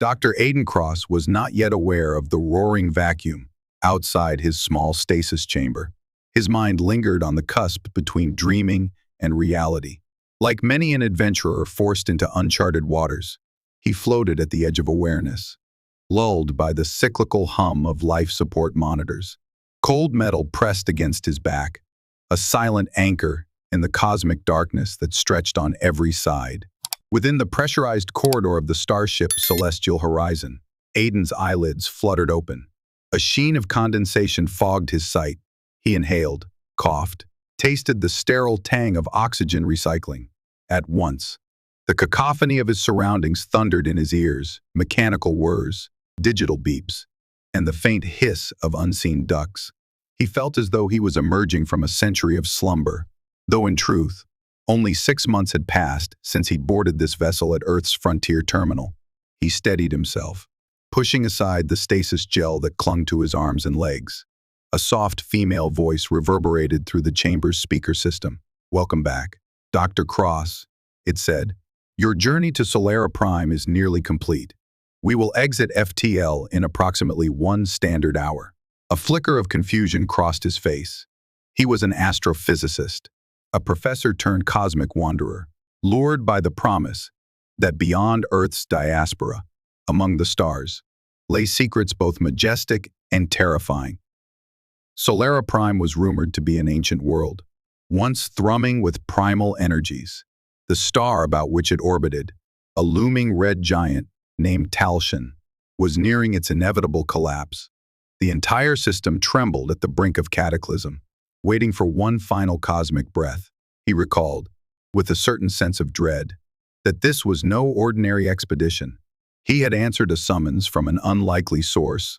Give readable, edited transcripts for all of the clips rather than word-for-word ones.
Dr. Aiden Cross was not yet aware of the roaring vacuum outside his small stasis chamber. His mind lingered on the cusp between dreaming and reality. Like many an adventurer forced into uncharted waters, he floated at the edge of awareness, lulled by the cyclical hum of life support monitors. Cold metal pressed against his back, a silent anchor in the cosmic darkness that stretched on every side. Within the pressurized corridor of the starship Celestial Horizon, Aiden's eyelids fluttered open. A sheen of condensation fogged his sight. He inhaled, coughed, tasted the sterile tang of oxygen recycling. At once, the cacophony of his surroundings thundered in his ears, mechanical whirs, digital beeps, and the faint hiss of unseen ducks. He felt as though he was emerging from a century of slumber, though in truth, only 6 months had passed since he'd boarded this vessel at Earth's frontier terminal. He steadied himself, pushing aside the stasis gel that clung to his arms and legs. A soft female voice reverberated through the chamber's speaker system. "Welcome back, Dr. Cross," it said. "Your journey to Solara Prime is nearly complete. We will exit FTL in approximately 1 standard hour." A flicker of confusion crossed his face. He was an astrophysicist, a professor turned cosmic wanderer, lured by the promise that beyond Earth's diaspora, among the stars, lay secrets both majestic and terrifying. Solara Prime was rumored to be an ancient world, once thrumming with primal energies. The star about which it orbited, a looming red giant named Talshan, was nearing its inevitable collapse. The entire system trembled at the brink of cataclysm, waiting for one final cosmic breath. He recalled, with a certain sense of dread, that this was no ordinary expedition. He had answered a summons from an unlikely source,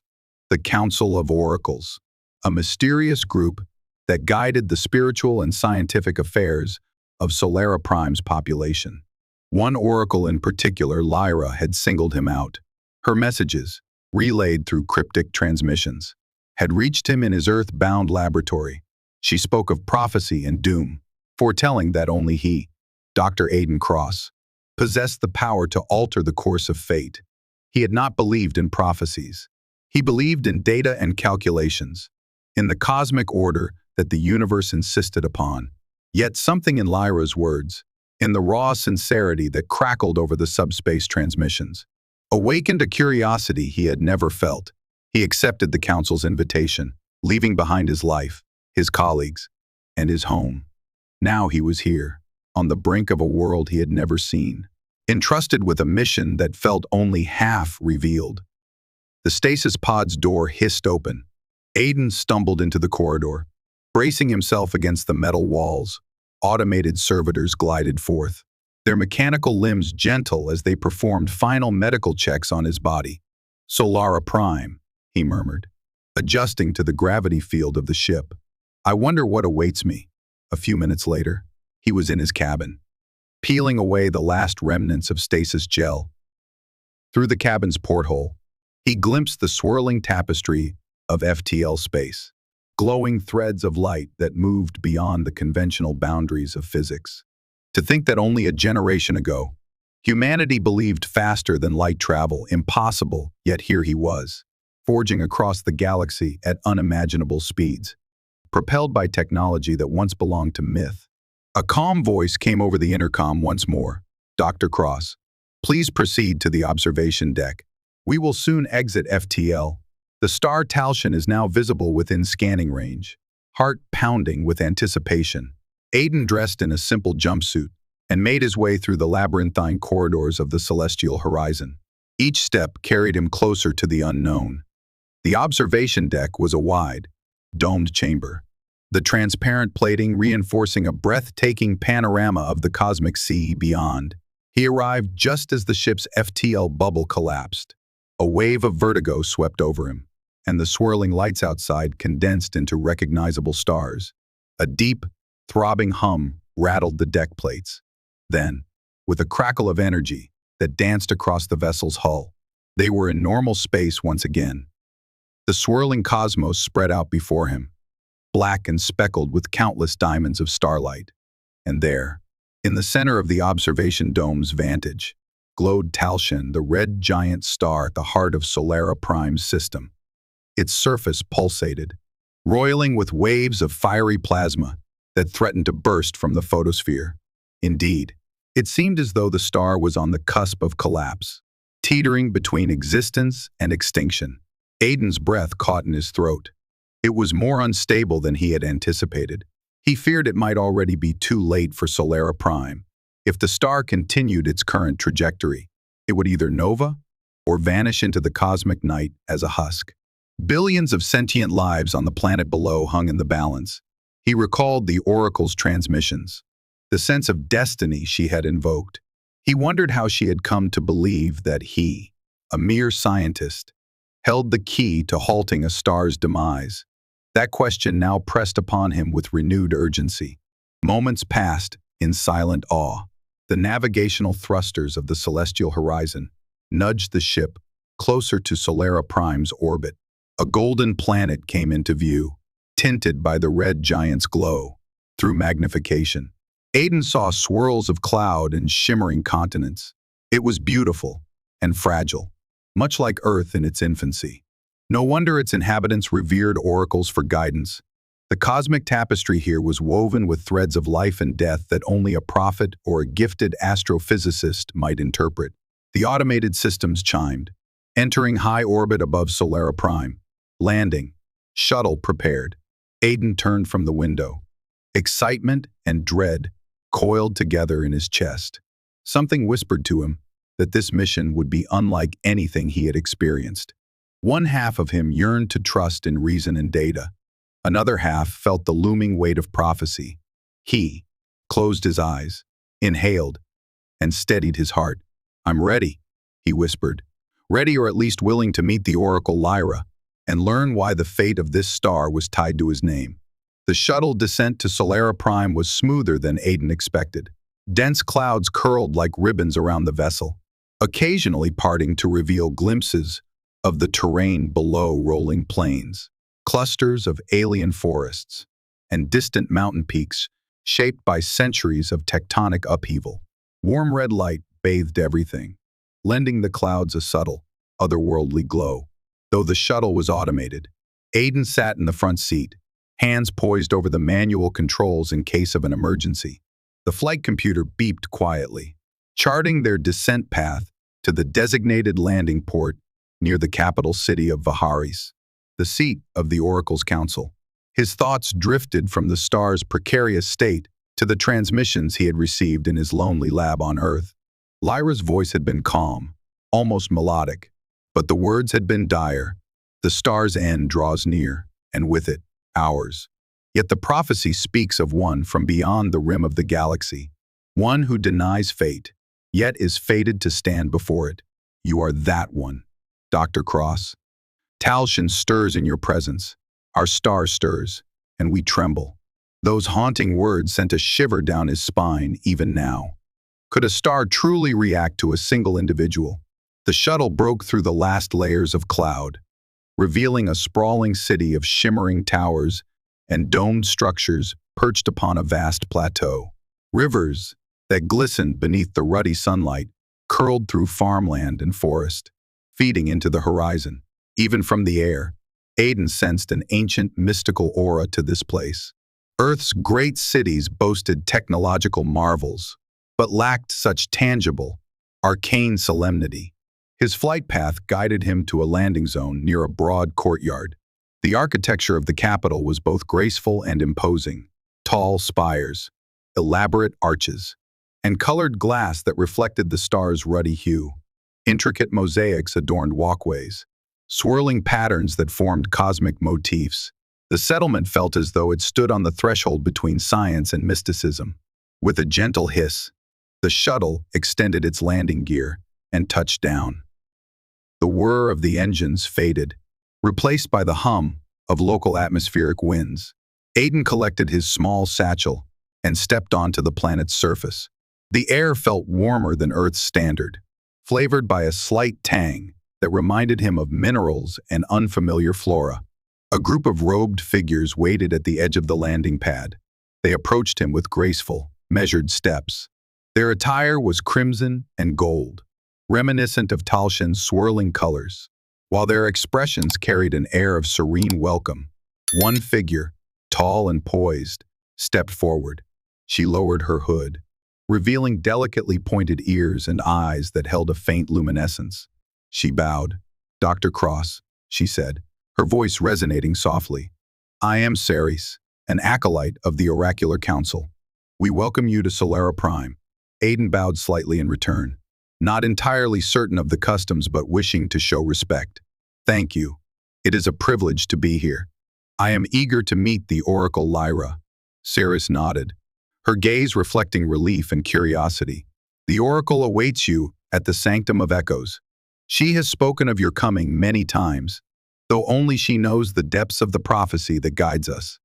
the Council of Oracles, a mysterious group that guided the spiritual and scientific affairs of Solara Prime's population. One oracle in particular, Lyra, had singled him out. Her messages, relayed through cryptic transmissions, had reached him in his earth-bound laboratory. She spoke of prophecy and doom, foretelling that only he, Dr. Aiden Cross, possessed the power to alter the course of fate. He had not believed in prophecies. He believed in data and calculations, in the cosmic order that the universe insisted upon. Yet something in Lyra's words, in the raw sincerity that crackled over the subspace transmissions, awakened a curiosity he had never felt. He accepted the Council's invitation, leaving behind his life, his colleagues, and his home. Now he was here, on the brink of a world he had never seen, entrusted with a mission that felt only half revealed. The stasis pod's door hissed open. Aiden stumbled into the corridor. Bracing himself against the metal walls, automated servitors glided forth, their mechanical limbs gentle as they performed final medical checks on his body. "Solara Prime," he murmured, adjusting to the gravity field of the ship. "I wonder what awaits me." A few minutes later, he was in his cabin, peeling away the last remnants of stasis gel. Through the cabin's porthole, he glimpsed the swirling tapestry of FTL space, glowing threads of light that moved beyond the conventional boundaries of physics. To think that only a generation ago, humanity believed faster than light travel impossible, yet here he was, forging across the galaxy at unimaginable speeds, propelled by technology that once belonged to myth. A calm voice came over the intercom once more. "Dr. Cross, please proceed to the observation deck. We will soon exit FTL. The star Talshan is now visible within scanning range." Heart pounding with anticipation, Aiden dressed in a simple jumpsuit and made his way through the labyrinthine corridors of the Celestial Horizon. Each step carried him closer to the unknown. The observation deck was a wide, domed chamber, the transparent plating reinforcing a breathtaking panorama of the cosmic sea beyond. He arrived just as the ship's FTL bubble collapsed. A wave of vertigo swept over him, and the swirling lights outside condensed into recognizable stars. A deep, throbbing hum rattled the deck plates. Then, with a crackle of energy that danced across the vessel's hull, they were in normal space once again. The swirling cosmos spread out before him, black and speckled with countless diamonds of starlight. And there, in the center of the observation dome's vantage, glowed Talshin, the red giant star at the heart of Solara Prime's system. Its surface pulsated, roiling with waves of fiery plasma that threatened to burst from the photosphere. Indeed, it seemed as though the star was on the cusp of collapse, teetering between existence and extinction. Aiden's breath caught in his throat. It was more unstable than he had anticipated. He feared it might already be too late for Solara Prime. If the star continued its current trajectory, it would either nova or vanish into the cosmic night as a husk. Billions of sentient lives on the planet below hung in the balance. He recalled the Oracle's transmissions, the sense of destiny she had invoked. He wondered how she had come to believe that he, a mere scientist, held the key to halting a star's demise. That question now pressed upon him with renewed urgency. Moments passed in silent awe. The navigational thrusters of the celestial horizon nudged the ship closer to Solara Prime's orbit. A golden planet came into view, tinted by the red giant's glow. Through magnification, Aiden saw swirls of cloud and shimmering continents. It was beautiful and fragile, much like Earth in its infancy. No wonder its inhabitants revered oracles for guidance. The cosmic tapestry here was woven with threads of life and death that only a prophet or a gifted astrophysicist might interpret. The automated systems chimed, entering high orbit above Solara Prime. Landing. Shuttle prepared. Aiden turned from the window. Excitement and dread coiled together in his chest. Something whispered to him that this mission would be unlike anything he had experienced. One half of him yearned to trust in reason and data. Another half felt the looming weight of prophecy. He closed his eyes, inhaled, and steadied his heart. "I'm ready," he whispered. "Ready, or at least willing to meet the Oracle Lyra and learn why the fate of this star was tied to his name." The shuttle descent to Solara Prime was smoother than Aiden expected. Dense clouds curled like ribbons around the vessel, occasionally parting to reveal glimpses of the terrain below rolling plains, clusters of alien forests, and distant mountain peaks shaped by centuries of tectonic upheaval. Warm red light bathed everything, lending the clouds a subtle, otherworldly glow. Though the shuttle was automated, Aiden sat in the front seat, hands poised over the manual controls in case of an emergency. The flight computer beeped quietly, charting their descent path to the designated landing port near the capital city of Vaharis, the seat of the Oracle's council. His thoughts drifted from the star's precarious state to the transmissions he had received in his lonely lab on Earth. Lyra's voice had been calm, almost melodic, but the words had been dire. The star's end draws near, and with it, ours. Yet the prophecy speaks of one from beyond the rim of the galaxy, one who denies fate, yet is fated to stand before it. You are that one, Dr. Cross. Talshin stirs in your presence. Our star stirs, and we tremble. Those haunting words sent a shiver down his spine even now. Could a star truly react to a single individual? The shuttle broke through the last layers of cloud, revealing a sprawling city of shimmering towers and domed structures perched upon a vast plateau. Rivers that glistened beneath the ruddy sunlight curled through farmland and forest, feeding into the horizon. Even from the air, Aiden sensed an ancient mystical aura to this place. Earth's great cities boasted technological marvels, but lacked such tangible, arcane solemnity. His flight path guided him to a landing zone near a broad courtyard. The architecture of the capital was both graceful and imposing. Tall spires, elaborate arches, and colored glass that reflected the star's ruddy hue. Intricate mosaics adorned walkways, swirling patterns that formed cosmic motifs. The settlement felt as though it stood on the threshold between science and mysticism. With a gentle hiss, the shuttle extended its landing gear and touched down. The whir of the engines faded, replaced by the hum of local atmospheric winds. Aiden collected his small satchel and stepped onto the planet's surface. The air felt warmer than Earth's standard, flavored by a slight tang that reminded him of minerals and unfamiliar flora. A group of robed figures waited at the edge of the landing pad. They approached him with graceful, measured steps. Their attire was crimson and gold, reminiscent of Talshin's swirling colors, while their expressions carried an air of serene welcome. One figure, tall and poised, stepped forward. She lowered her hood, revealing delicately pointed ears and eyes that held a faint luminescence. She bowed. "Dr. Cross," she said, her voice resonating softly. "I am Ceres, an acolyte of the Oracular Council. We welcome you to Solara Prime." Aiden bowed slightly in return, not entirely certain of the customs but wishing to show respect. "Thank you. It is a privilege to be here. I am eager to meet the Oracle Lyra." Ceres nodded, her gaze reflecting relief and curiosity. "The Oracle awaits you at the Sanctum of Echoes. She has spoken of your coming many times, though only she knows the depths of the prophecy that guides us."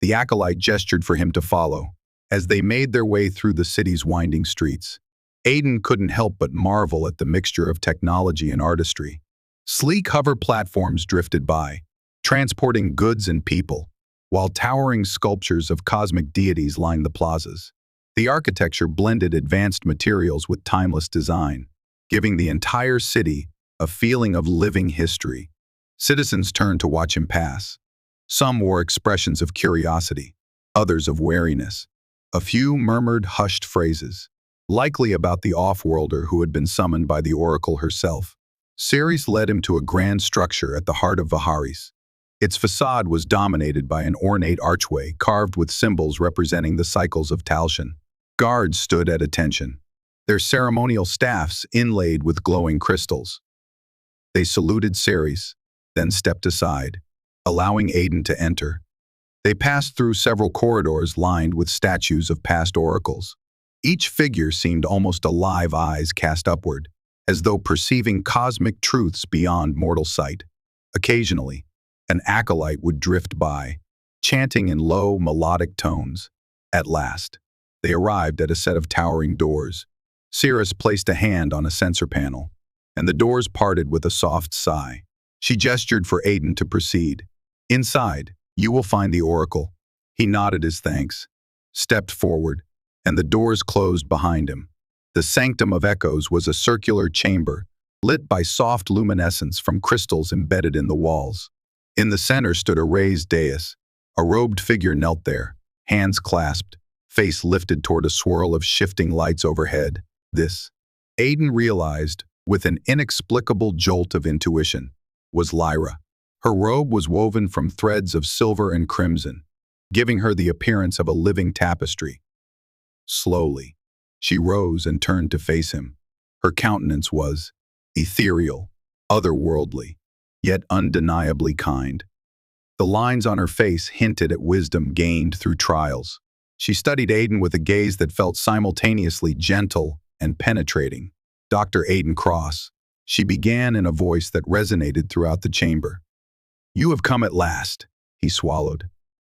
The acolyte gestured for him to follow. As they made their way through the city's winding streets, Aiden couldn't help but marvel at the mixture of technology and artistry. Sleek hover platforms drifted by, transporting goods and people, while towering sculptures of cosmic deities lined the plazas. The architecture blended advanced materials with timeless design, giving the entire city a feeling of living history. Citizens turned to watch him pass. Some wore expressions of curiosity, others of wariness. A few murmured hushed phrases, likely about the off-worlder who had been summoned by the Oracle herself. Ceres led him to a grand structure at the heart of Viharis. Its facade was dominated by an ornate archway carved with symbols representing the cycles of Talshin. Guards stood at attention, their ceremonial staffs inlaid with glowing crystals. They saluted Ceres, then stepped aside, allowing Aiden to enter. They passed through several corridors lined with statues of past oracles. Each figure seemed almost alive, eyes cast upward, as though perceiving cosmic truths beyond mortal sight. Occasionally, an acolyte would drift by, chanting in low, melodic tones. At last, they arrived at a set of towering doors. Ceres placed a hand on a sensor panel, and the doors parted with a soft sigh. She gestured for Aiden to proceed. "Inside, you will find the Oracle." He nodded his thanks, stepped forward, and the doors closed behind him. The Sanctum of Echoes was a circular chamber, lit by soft luminescence from crystals embedded in the walls. In the center stood a raised dais. A robed figure knelt there, hands clasped, face lifted toward a swirl of shifting lights overhead. This, Aiden realized, with an inexplicable jolt of intuition, was Lyra. Her robe was woven from threads of silver and crimson, giving her the appearance of a living tapestry. Slowly, she rose and turned to face him. Her countenance was ethereal, otherworldly, yet undeniably kind. The lines on her face hinted at wisdom gained through trials. She studied Aiden with a gaze that felt simultaneously gentle and penetrating. "Dr. Aiden Cross," she began in a voice that resonated throughout the chamber. "You have come at last," he swallowed,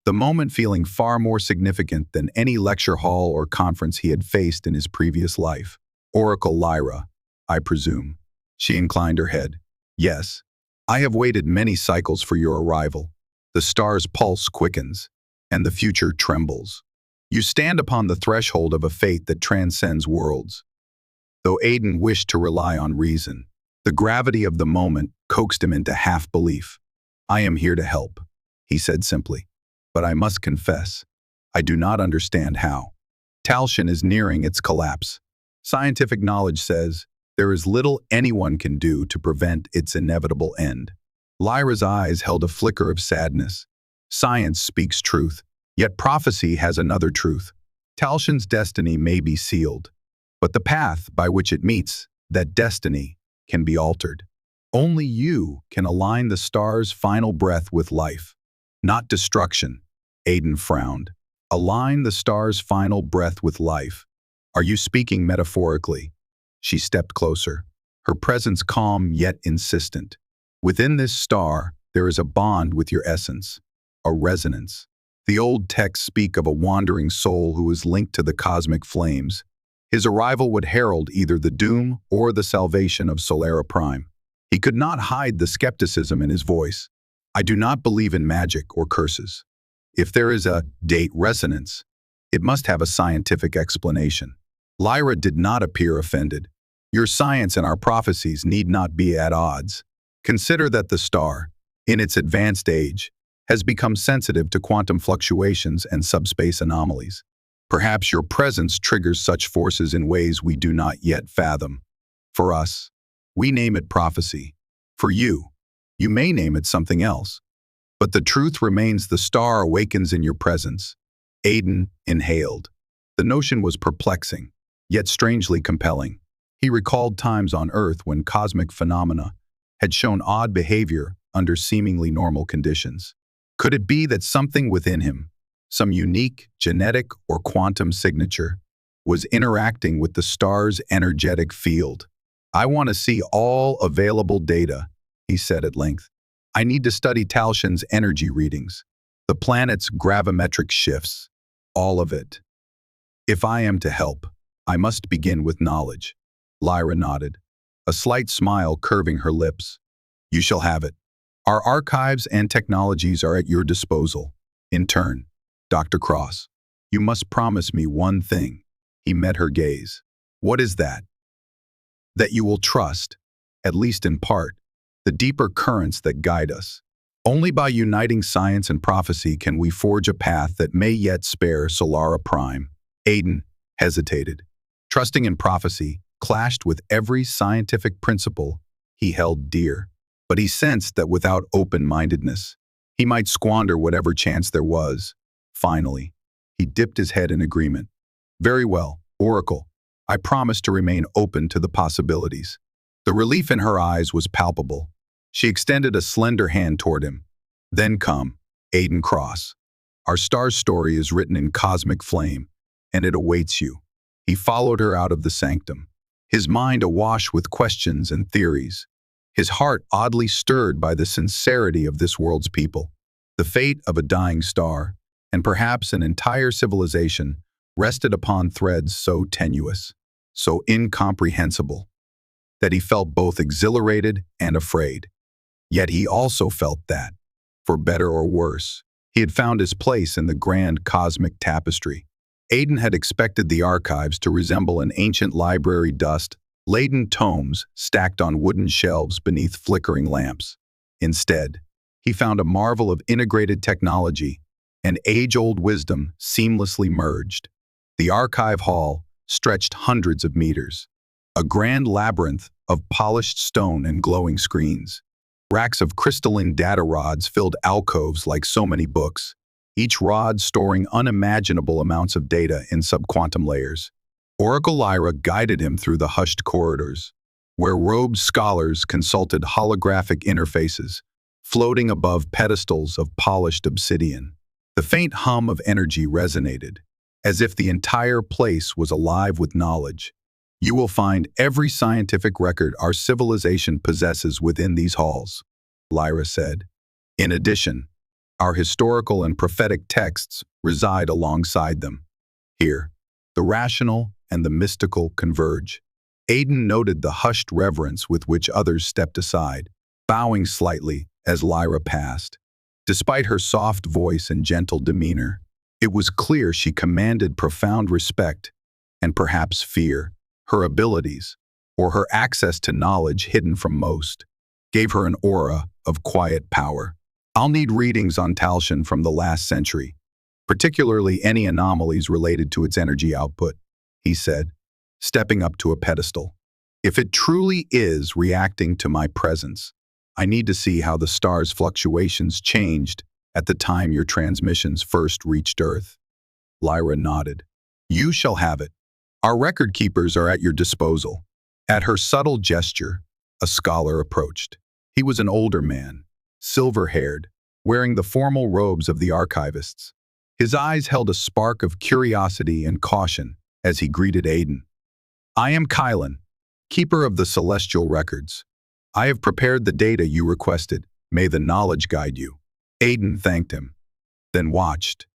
the moment feeling far more significant than any lecture hall or conference he had faced in his previous life. "Oracle Lyra, I presume." She inclined her head. "Yes, I have waited many cycles for your arrival. The star's pulse quickens, and the future trembles. You stand upon the threshold of a fate that transcends worlds." Though Aiden wished to rely on reason, the gravity of the moment coaxed him into half-belief. "I am here to help," he said simply. "But I must confess, I do not understand how. Talshin is nearing its collapse. Scientific knowledge says there is little anyone can do to prevent its inevitable end." Lyra's eyes held a flicker of sadness. "Science speaks truth, yet prophecy has another truth. Talshin's destiny may be sealed, but the path by which it meets that destiny can be altered. Only you can align the star's final breath with life, not destruction." Aiden frowned. "Align the star's final breath with life. Are you speaking metaphorically?" She stepped closer, her presence calm yet insistent. "Within this star, there is a bond with your essence, a resonance. The old texts speak of a wandering soul who is linked to the cosmic flames. His arrival would herald either the doom or the salvation of Solara Prime." He could not hide the skepticism in his voice. "I do not believe in magic or curses. If there is a date resonance, it must have a scientific explanation." Lyra did not appear offended. Your science and our prophecies need not be at odds. Consider that the star, in its advanced age, has become sensitive to quantum fluctuations and subspace anomalies. Perhaps your presence triggers such forces in ways we do not yet fathom. For us, we name it prophecy. For you, you may name it something else. But the truth remains, the star awakens in your presence. Aiden inhaled. The notion was perplexing, yet strangely compelling. He recalled times on Earth when cosmic phenomena had shown odd behavior under seemingly normal conditions. Could it be that something within him, some unique genetic or quantum signature, was interacting with the star's energetic field? "I want to see all available data," he said at length. "I need to study Talshin's energy readings, the planet's gravimetric shifts, all of it. If I am to help, I must begin with knowledge." Lyra nodded, a slight smile curving her lips. "You shall have it. Our archives and technologies are at your disposal. In turn, Dr. Cross, you must promise me one thing." He met her gaze. "What is that?" "That you will trust, at least in part, the deeper currents that guide us. Only by uniting science and prophecy can we forge a path that may yet spare Solara Prime." Aiden hesitated. Trusting in prophecy clashed with every scientific principle he held dear. But he sensed that without open-mindedness, he might squander whatever chance there was. Finally, he dipped his head in agreement. "Very well, Oracle. I promise to remain open to the possibilities." The relief in her eyes was palpable. She extended a slender hand toward him. "Then come, Aiden Cross. Our star's story is written in cosmic flame, and it awaits you." He followed her out of the sanctum, his mind awash with questions and theories, his heart oddly stirred by the sincerity of this world's people. The fate of a dying star, and perhaps an entire civilization, rested upon threads so tenuous, so incomprehensible, that he felt both exhilarated and afraid. Yet he also felt that, for better or worse, he had found his place in the grand cosmic tapestry. Aiden had expected the archives to resemble an ancient library dust-laden tomes stacked on wooden shelves beneath flickering lamps. Instead, he found a marvel of integrated technology and age-old wisdom seamlessly merged. The archive hall stretched hundreds of meters, a grand labyrinth of polished stone and glowing screens. Racks of crystalline data rods filled alcoves like so many books, each rod storing unimaginable amounts of data in subquantum layers. Oracle Lyra guided him through the hushed corridors, where robed scholars consulted holographic interfaces, floating above pedestals of polished obsidian. The faint hum of energy resonated, as if the entire place was alive with knowledge. "You will find every scientific record our civilization possesses within these halls," Lyra said. "In addition, our historical and prophetic texts reside alongside them. Here, the rational and the mystical converge." Aiden noted the hushed reverence with which others stepped aside, bowing slightly as Lyra passed. Despite her soft voice and gentle demeanor, it was clear she commanded profound respect and perhaps fear. Her abilities, or her access to knowledge hidden from most, gave her an aura of quiet power. "I'll need readings on Talshin from the last century, particularly any anomalies related to its energy output," he said, stepping up to a pedestal. "If it truly is reacting to my presence, I need to see how the star's fluctuations changed at the time your transmissions first reached Earth." Lyra nodded. "You shall have it. Our record keepers are at your disposal." At her subtle gesture, a scholar approached. He was an older man, silver-haired, wearing the formal robes of the archivists. His eyes held a spark of curiosity and caution as he greeted Aiden. "I am Kylan, keeper of the celestial records. I have prepared the data you requested. May the knowledge guide you." Aiden thanked him, then watched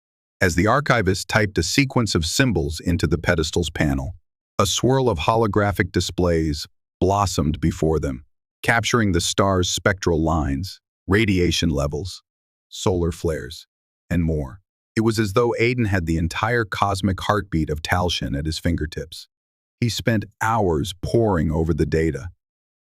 as the archivist typed a sequence of symbols into the pedestal's panel. A swirl of holographic displays blossomed before them, capturing the star's spectral lines, radiation levels, solar flares, and more. It was as though Aiden had the entire cosmic heartbeat of Talshin at his fingertips. He spent hours poring over the data.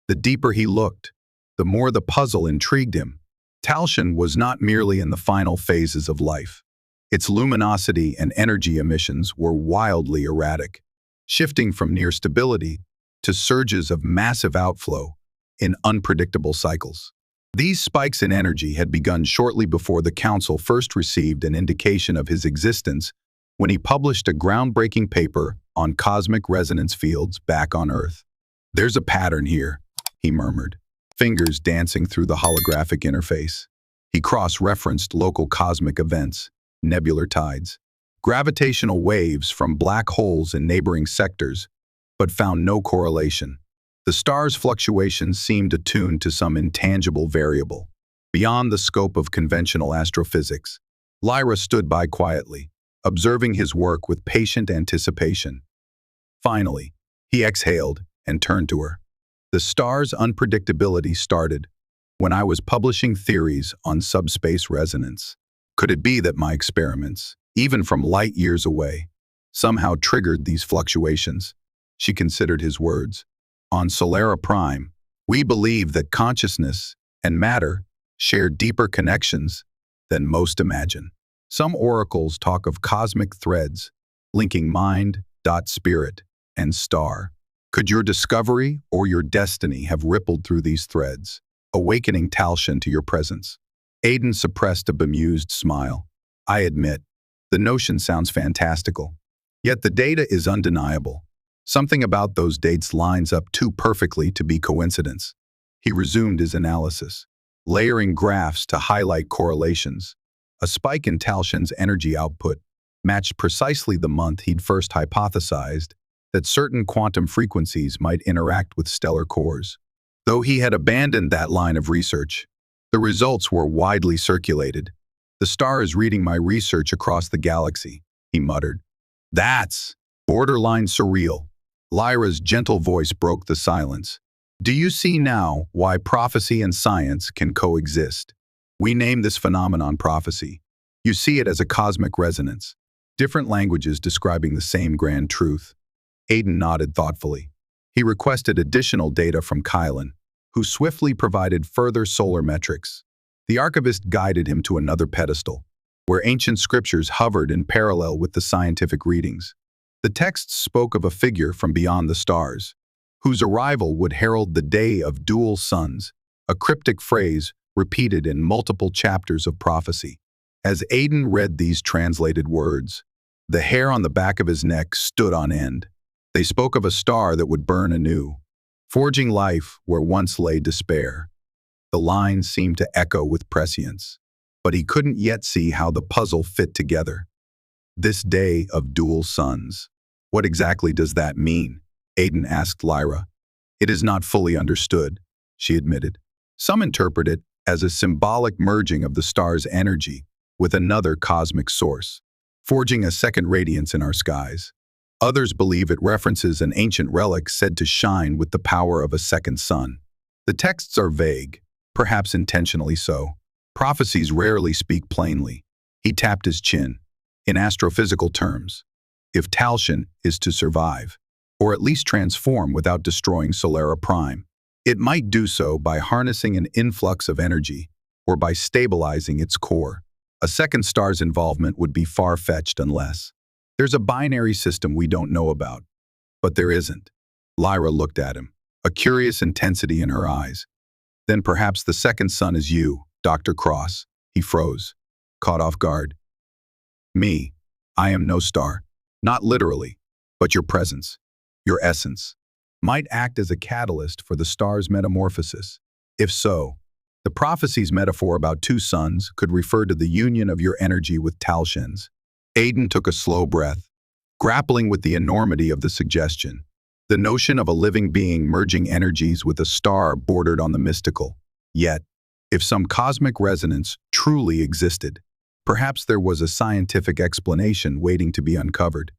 The deeper he looked, the more the puzzle intrigued him. Talsion was not merely in the final phases of life. Its luminosity and energy emissions were wildly erratic, shifting from near stability to surges of massive outflow in unpredictable cycles. These spikes in energy had begun shortly before the Council first received an indication of his existence when he published a groundbreaking paper on cosmic resonance fields back on Earth. "There's a pattern here," he murmured, fingers dancing through the holographic interface. He cross-referenced local cosmic events, nebular tides, gravitational waves from black holes in neighboring sectors, but found no correlation. The star's fluctuations seemed attuned to some intangible variable, beyond the scope of conventional astrophysics. Lyra stood by quietly, observing his work with patient anticipation. Finally, he exhaled and turned to her. "The star's unpredictability started when I was publishing theories on subspace resonance. Could it be that my experiments, even from light years away, somehow triggered these fluctuations?" She considered his words. "On Solara Prime, we believe that consciousness and matter share deeper connections than most imagine. Some oracles talk of cosmic threads linking mind, spirit, and star. Could your discovery or your destiny have rippled through these threads, awakening Talsion to your presence?" Aiden suppressed a bemused smile. "I admit, the notion sounds fantastical. Yet the data is undeniable. Something about those dates lines up too perfectly to be coincidence." He resumed his analysis, layering graphs to highlight correlations. A spike in Talsion's energy output matched precisely the month he'd first hypothesized that certain quantum frequencies might interact with stellar cores. Though he had abandoned that line of research, the results were widely circulated. "The star is reading my research across the galaxy," he muttered. "That's borderline surreal." Lyra's gentle voice broke the silence. "Do you see now why prophecy and science can coexist? We name this phenomenon prophecy. You see it as a cosmic resonance, different languages describing the same grand truth." Aiden nodded thoughtfully. He requested additional data from Kylan, who swiftly provided further solar metrics. The archivist guided him to another pedestal, where ancient scriptures hovered in parallel with the scientific readings. The texts spoke of a figure from beyond the stars, whose arrival would herald the day of dual suns, a cryptic phrase repeated in multiple chapters of prophecy. As Aiden read these translated words, the hair on the back of his neck stood on end. They spoke of a star that would burn anew, forging life where once lay despair. The lines seemed to echo with prescience, but he couldn't yet see how the puzzle fit together. This day of dual suns. What exactly does that mean? Aiden asked Lyra. It is not fully understood, she admitted. Some interpret it as a symbolic merging of the star's energy with another cosmic source, forging a second radiance in our skies. Others believe it references an ancient relic said to shine with the power of a second sun. The texts are vague, perhaps intentionally so. Prophecies rarely speak plainly. He tapped his chin. In astrophysical terms, if Talsion is to survive, or at least transform without destroying Solara Prime, it might do so by harnessing an influx of energy or by stabilizing its core. A second star's involvement would be far-fetched unless there's a binary system we don't know about. But there isn't. Lyra looked at him, a curious intensity in her eyes. Then perhaps the second sun is you, Dr. Cross. He froze, caught off guard. Me. I am no star. Not literally, but your presence, your essence, might act as a catalyst for the star's metamorphosis. If so, the prophecy's metaphor about two suns could refer to the union of your energy with Talsion's. Aiden took a slow breath, grappling with the enormity of the suggestion. The notion of a living being merging energies with a star bordered on the mystical. Yet, if some cosmic resonance truly existed, perhaps there was a scientific explanation waiting to be uncovered.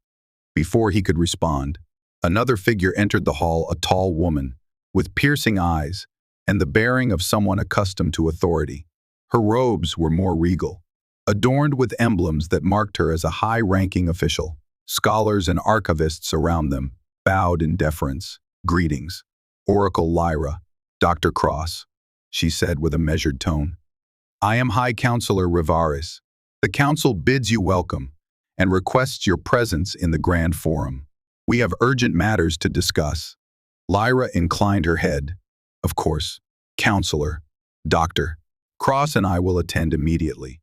Before he could respond, another figure entered the hall, a tall woman, with piercing eyes and the bearing of someone accustomed to authority. Her robes were more regal, adorned with emblems that marked her as a high-ranking official. Scholars and archivists around them bowed in deference. "Greetings, Oracle Lyra, Dr. Cross," she said with a measured tone. "I am High Counselor Rivaris. The Council bids you welcome and requests your presence in the Grand Forum. We have urgent matters to discuss." Lyra inclined her head. "Of course, Counselor, Doctor. Cross and I will attend immediately."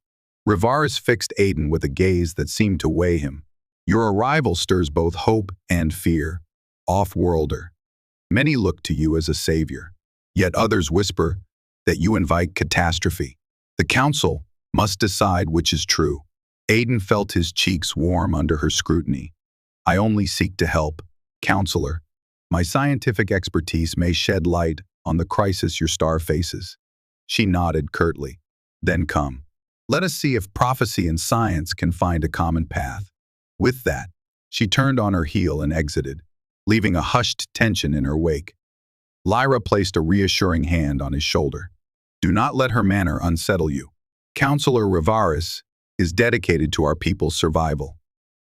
Rivaris fixed Aiden with a gaze that seemed to weigh him. "Your arrival stirs both hope and fear. Off-worlder. Many look to you as a savior, yet others whisper that you invite catastrophe. The Council must decide which is true." Aiden felt his cheeks warm under her scrutiny. "I only seek to help, Counselor. My scientific expertise may shed light on the crisis your star faces." She nodded curtly. "Then come. Let us see if prophecy and science can find a common path." With that, she turned on her heel and exited, leaving a hushed tension in her wake. Lyra placed a reassuring hand on his shoulder. "Do not let her manner unsettle you. Counselor Rivaris is dedicated to our people's survival,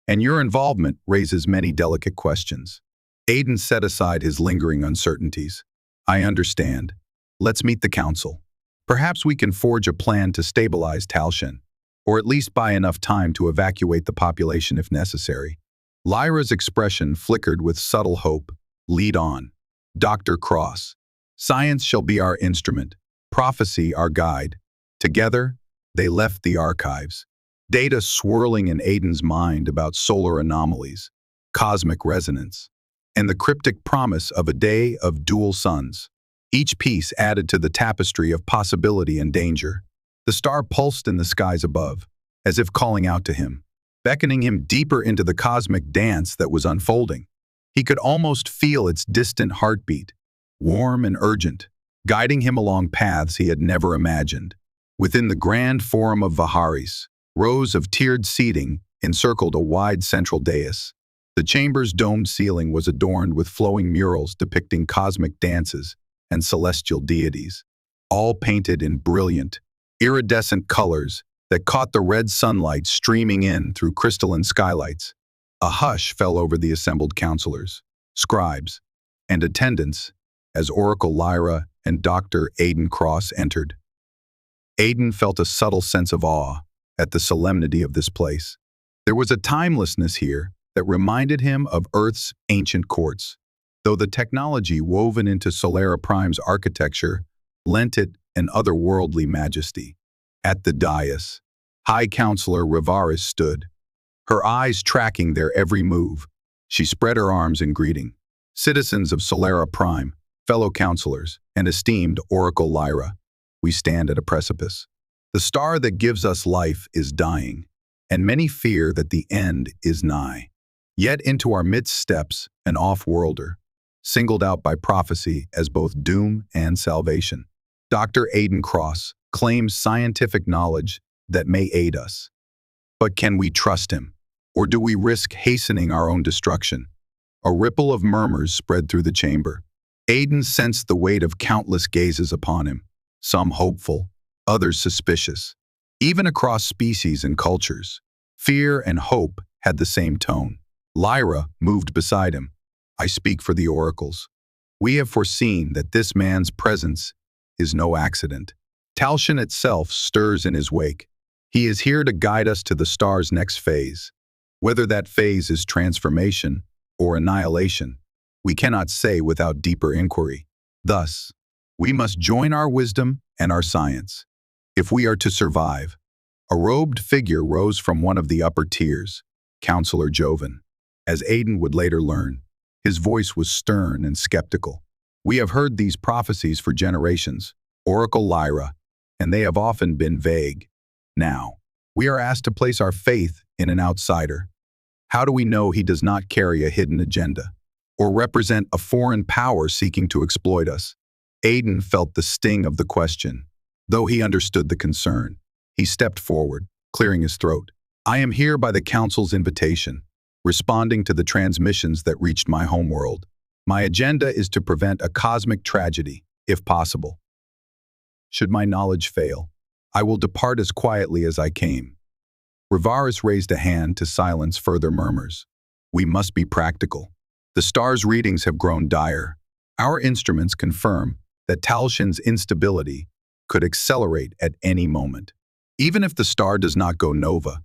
and your involvement raises many delicate questions." Aiden set aside his lingering uncertainties. "I understand. Let's meet the Council. Perhaps we can forge a plan to stabilize Talshin, or at least buy enough time to evacuate the population if necessary." Lyra's expression flickered with subtle hope. "Lead on, Dr. Cross. Science shall be our instrument, prophecy our guide." Together, they left the archives, data swirling in Aiden's mind about solar anomalies, cosmic resonance, and the cryptic promise of a day of dual suns. Each piece added to the tapestry of possibility and danger. The star pulsed in the skies above, as if calling out to him, beckoning him deeper into the cosmic dance that was unfolding. He could almost feel its distant heartbeat, warm and urgent, guiding him along paths he had never imagined. Within the grand forum of Vaharis, rows of tiered seating encircled a wide central dais. The chamber's domed ceiling was adorned with flowing murals depicting cosmic dances and celestial deities, all painted in brilliant, iridescent colors that caught the red sunlight streaming in through crystalline skylights. A hush fell over the assembled counselors, scribes, and attendants as Oracle Lyra and Dr. Aiden Cross entered. Aiden felt a subtle sense of awe at the solemnity of this place. There was a timelessness here that reminded him of Earth's ancient courts, though the technology woven into Solara Prime's architecture lent it an otherworldly majesty. At the dais, High Counselor Rivaris stood, her eyes tracking their every move. She spread her arms in greeting. "Citizens of Solara Prime, fellow counselors, and esteemed Oracle Lyra, we stand at a precipice. The star that gives us life is dying, and many fear that the end is nigh. Yet into our midst steps an off-worlder, singled out by prophecy as both doom and salvation. Dr. Aiden Cross claims scientific knowledge that may aid us. But can we trust him, or do we risk hastening our own destruction?" A ripple of murmurs spread through the chamber. Aiden sensed the weight of countless gazes upon him, some hopeful, others suspicious. Even across species and cultures, fear and hope had the same tone. Lyra moved beside him. "I speak for the oracles. We have foreseen that this man's presence is no accident. Talshin itself stirs in his wake. He is here to guide us to the star's next phase. Whether that phase is transformation or annihilation, we cannot say without deeper inquiry. Thus, we must join our wisdom and our science, if we are to survive." A robed figure rose from one of the upper tiers, Counselor Joven. As Aiden would later learn, his voice was stern and skeptical. "We have heard these prophecies for generations, Oracle Lyra, and they have often been vague. Now, we are asked to place our faith in an outsider. How do we know he does not carry a hidden agenda, or represent a foreign power seeking to exploit us?" Aiden felt the sting of the question. Though he understood the concern, he stepped forward, clearing his throat. "I am here by the Council's invitation, responding to the transmissions that reached my homeworld. My agenda is to prevent a cosmic tragedy, if possible. Should my knowledge fail, I will depart as quietly as I came." Rivaris raised a hand to silence further murmurs. "We must be practical. The star's readings have grown dire. Our instruments confirm that Talshin's instability could accelerate at any moment. Even if the star does not go nova,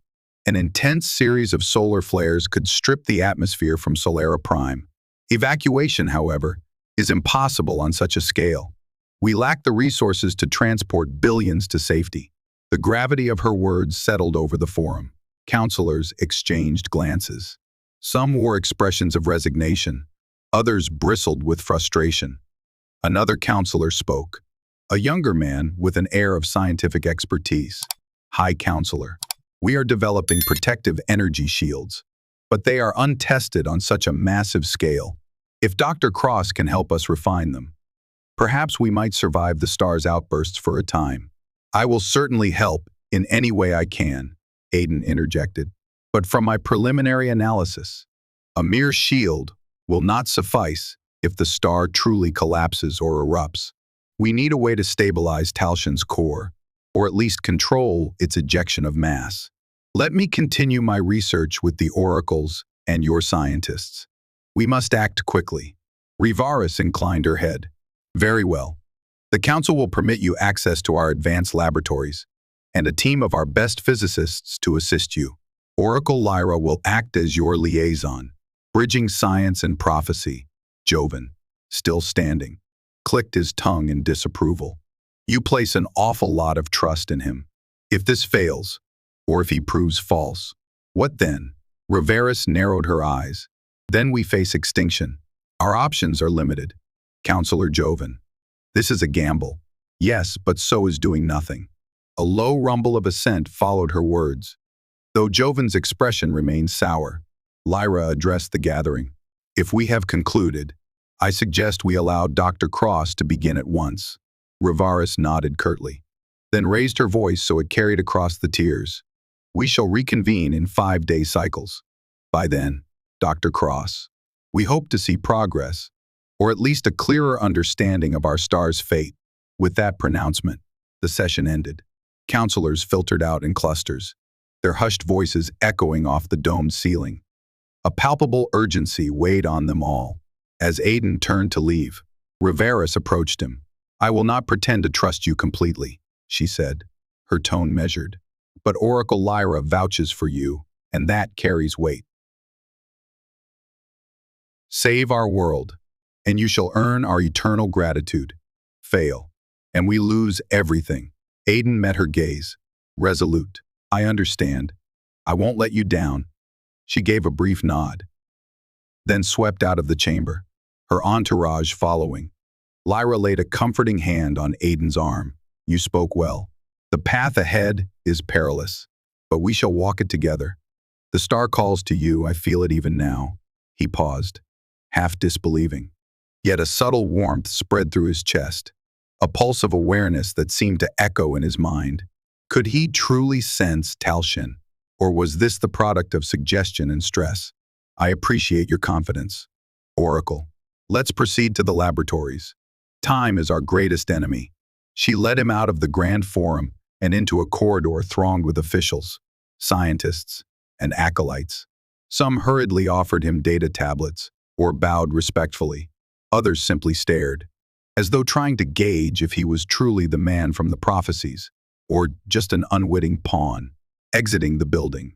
an intense series of solar flares could strip the atmosphere from Solara Prime. Evacuation, however, is impossible on such a scale. We lack the resources to transport billions to safety. The gravity of her words settled over the forum. Counselors exchanged glances. Some wore expressions of resignation. Others bristled with frustration. Another counselor spoke, a younger man with an air of scientific expertise. High Counselor, we are developing protective energy shields, but they are untested on such a massive scale. If Dr. Cross can help us refine them, perhaps we might survive the star's outbursts for a time. I will certainly help in any way I can, Aiden interjected. But from my preliminary analysis, a mere shield will not suffice if the star truly collapses or erupts. We need a way to stabilize Talshin's core, or at least control its ejection of mass. Let me continue my research with the oracles and your scientists. We must act quickly. Rivaris inclined her head. Very well. The Council will permit you access to our advanced laboratories and a team of our best physicists to assist you. Oracle Lyra will act as your liaison, bridging science and prophecy. Joven, still standing, clicked his tongue in disapproval. You place an awful lot of trust in him. If this fails, or if he proves false, what then? Rivaris narrowed her eyes. Then we face extinction. Our options are limited. Counselor Joven, this is a gamble. Yes, but so is doing nothing. A low rumble of assent followed her words. Though Joven's expression remained sour, Lyra addressed the gathering. If we have concluded, I suggest we allow Dr. Cross to begin at once. Rivaris nodded curtly, then raised her voice so it carried across the tiers. We shall reconvene in 5-day cycles. By then, Dr. Cross, we hope to see progress, or at least a clearer understanding of our star's fate. With that pronouncement, the session ended. Counselors filtered out in clusters, their hushed voices echoing off the domed ceiling. A palpable urgency weighed on them all. As Aiden turned to leave, Rivaris approached him. I will not pretend to trust you completely, she said, her tone measured. But Oracle Lyra vouches for you, and that carries weight. Save our world, and you shall earn our eternal gratitude. Fail, and we lose everything. Aiden met her gaze, resolute. I understand. I won't let you down. She gave a brief nod, then swept out of the chamber, her entourage following. Lyra laid a comforting hand on Aiden's arm. You spoke well. The path ahead is perilous, but we shall walk it together. The star calls to you, I feel it even now. He paused, half disbelieving. Yet a subtle warmth spread through his chest, a pulse of awareness that seemed to echo in his mind. Could he truly sense Talshin, or was this the product of suggestion and stress? I appreciate your confidence. Oracle, let's proceed to the laboratories. Time is our greatest enemy. She led him out of the grand forum and into a corridor thronged with officials, scientists, and acolytes. Some hurriedly offered him data tablets or bowed respectfully. Others simply stared, as though trying to gauge if he was truly the man from the prophecies, or just an unwitting pawn, exiting the building.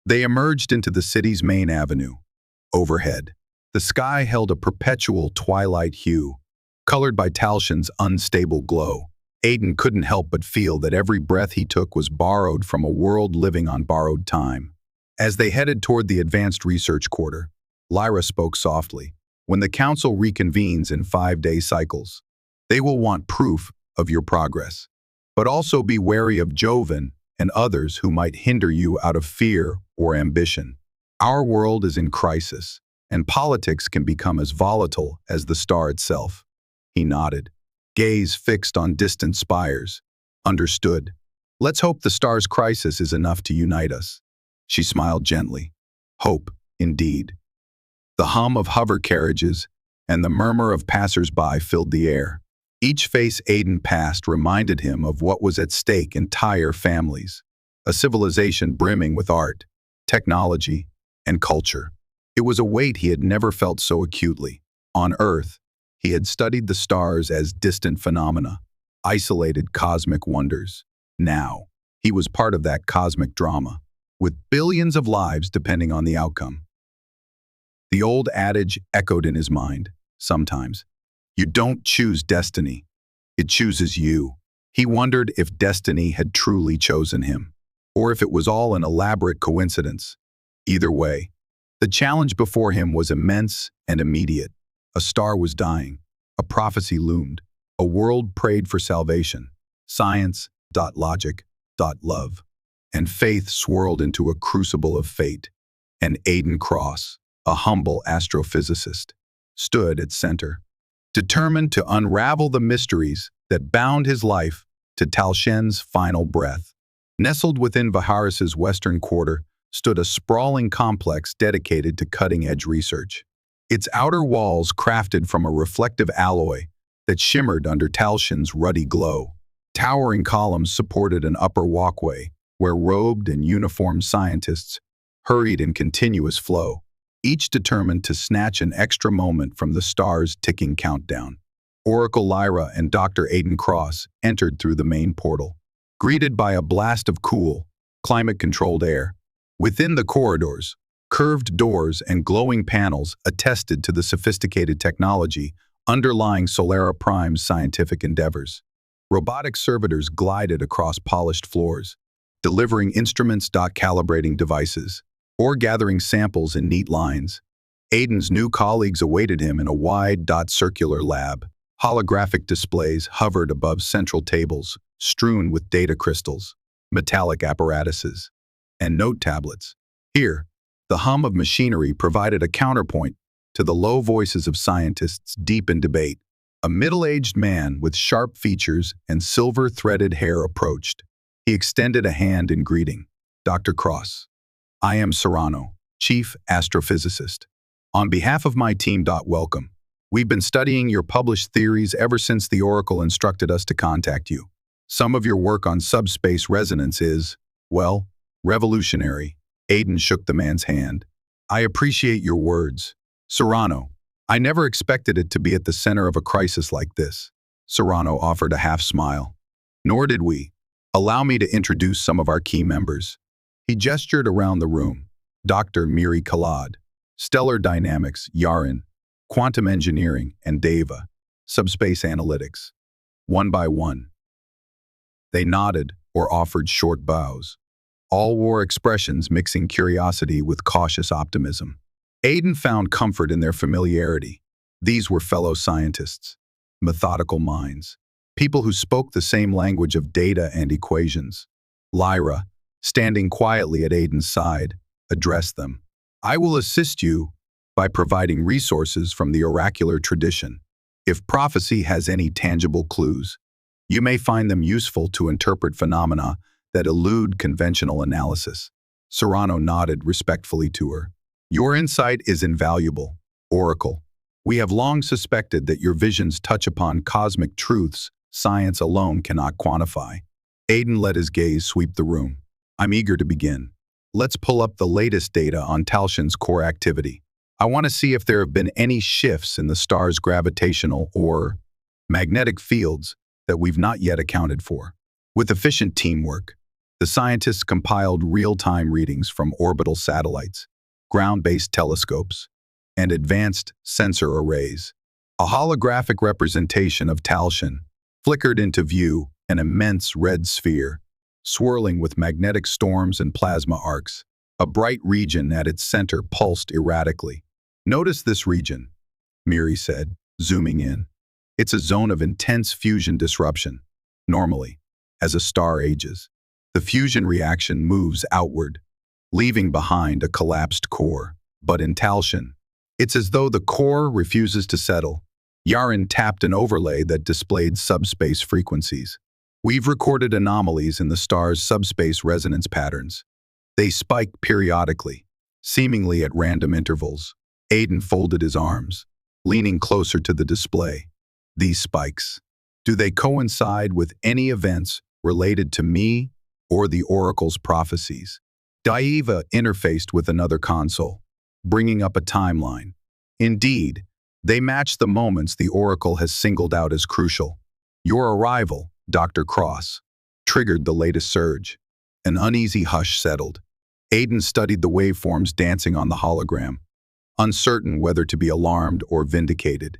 They emerged into the city's main avenue. Overhead, the sky held a perpetual twilight hue, colored by Talshin's unstable glow. Aiden couldn't help but feel that every breath he took was borrowed from a world living on borrowed time. As they headed toward the advanced research quarter, Lyra spoke softly. When the council reconvenes in 5-day cycles, they will want proof of your progress. But also be wary of Joven and others who might hinder you out of fear or ambition. Our world is in crisis, and politics can become as volatile as the star itself. He nodded, gaze fixed on distant spires. Understood. Let's hope the star's crisis is enough to unite us. She smiled gently. Hope, indeed. The hum of hover carriages and the murmur of passers-by filled the air. Each face Aiden passed reminded him of what was at stake: entire families, a civilization brimming with art, technology, and culture. It was a weight he had never felt so acutely. On Earth, he had studied the stars as distant phenomena, isolated cosmic wonders. Now, he was part of that cosmic drama, with billions of lives depending on the outcome. The old adage echoed in his mind, sometimes. You don't choose destiny, it chooses you. He wondered if destiny had truly chosen him, or if it was all an elaborate coincidence. Either way, the challenge before him was immense and immediate. A star was dying, a prophecy loomed, a world prayed for salvation. Science, logic, love, and faith swirled into a crucible of fate. And Aiden Cross, a humble astrophysicist, stood at center, determined to unravel the mysteries that bound his life to Tal Shen's final breath. Nestled within Viharis's western quarter stood a sprawling complex dedicated to cutting-edge research. Its outer walls crafted from a reflective alloy that shimmered under Tal Shen's ruddy glow. Towering columns supported an upper walkway where robed and uniformed scientists hurried in continuous flow, each determined to snatch an extra moment from the star's ticking countdown. Oracle Lyra and Dr. Aiden Cross entered through the main portal, greeted by a blast of cool, climate-controlled air. Within the corridors, curved doors and glowing panels attested to the sophisticated technology underlying Solara Prime's scientific endeavors. Robotic servitors glided across polished floors, delivering instruments, calibrating devices, or gathering samples in neat lines. Aiden's new colleagues awaited him in a wide, circular lab. Holographic displays hovered above central tables, strewn with data crystals, metallic apparatuses, and note tablets. Here, the hum of machinery provided a counterpoint to the low voices of scientists deep in debate. A middle-aged man with sharp features and silver-threaded hair approached. He extended a hand in greeting. Dr. Cross, I am Serrano, Chief Astrophysicist. On behalf of my team, welcome. We've been studying your published theories ever since the Oracle instructed us to contact you. Some of your work on subspace resonance is, well, revolutionary. Aiden shook the man's hand. I appreciate your words. Serrano, I never expected it to be at the center of a crisis like this. Serrano offered a half-smile. Nor did we. Allow me to introduce some of our key members. He gestured around the room. Dr. Miri Khalad, Stellar Dynamics, Yarin, Quantum Engineering, and Deva, Subspace Analytics. One by one, they nodded or offered short bows. All wore expressions mixing curiosity with cautious optimism. Aiden found comfort in their familiarity. These were fellow scientists, methodical minds, people who spoke the same language of data and equations. Lyra, standing quietly at Aiden's side, addressed them. I will assist you by providing resources from the oracular tradition. If prophecy has any tangible clues, you may find them useful to interpret phenomena that elude conventional analysis. Serrano nodded respectfully to her. Your insight is invaluable, Oracle. We have long suspected that your visions touch upon cosmic truths science alone cannot quantify. Aiden let his gaze sweep the room. I'm eager to begin. Let's pull up the latest data on Tal Shen's core activity. I want to see if there have been any shifts in the star's gravitational or magnetic fields that we've not yet accounted for. With efficient teamwork, the scientists compiled real-time readings from orbital satellites, ground-based telescopes, and advanced sensor arrays. A holographic representation of Tal Shen flickered into view, an immense red sphere, swirling with magnetic storms and plasma arcs. A bright region at its center pulsed erratically. Notice this region, Miri said, zooming in. It's a zone of intense fusion disruption. Normally, as a star ages, the fusion reaction moves outward, leaving behind a collapsed core. But in Tal Shen, it's as though the core refuses to settle. Yarin tapped an overlay that displayed subspace frequencies. We've recorded anomalies in the star's subspace resonance patterns. They spike periodically, seemingly at random intervals. Aiden folded his arms, leaning closer to the display. These spikes, do they coincide with any events related to me or the Oracle's prophecies? Daiva interfaced with another console, bringing up a timeline. Indeed, they match the moments the Oracle has singled out as crucial. Your arrival, Dr. Cross, triggered the latest surge. An uneasy hush settled. Aiden studied the waveforms dancing on the hologram, uncertain whether to be alarmed or vindicated.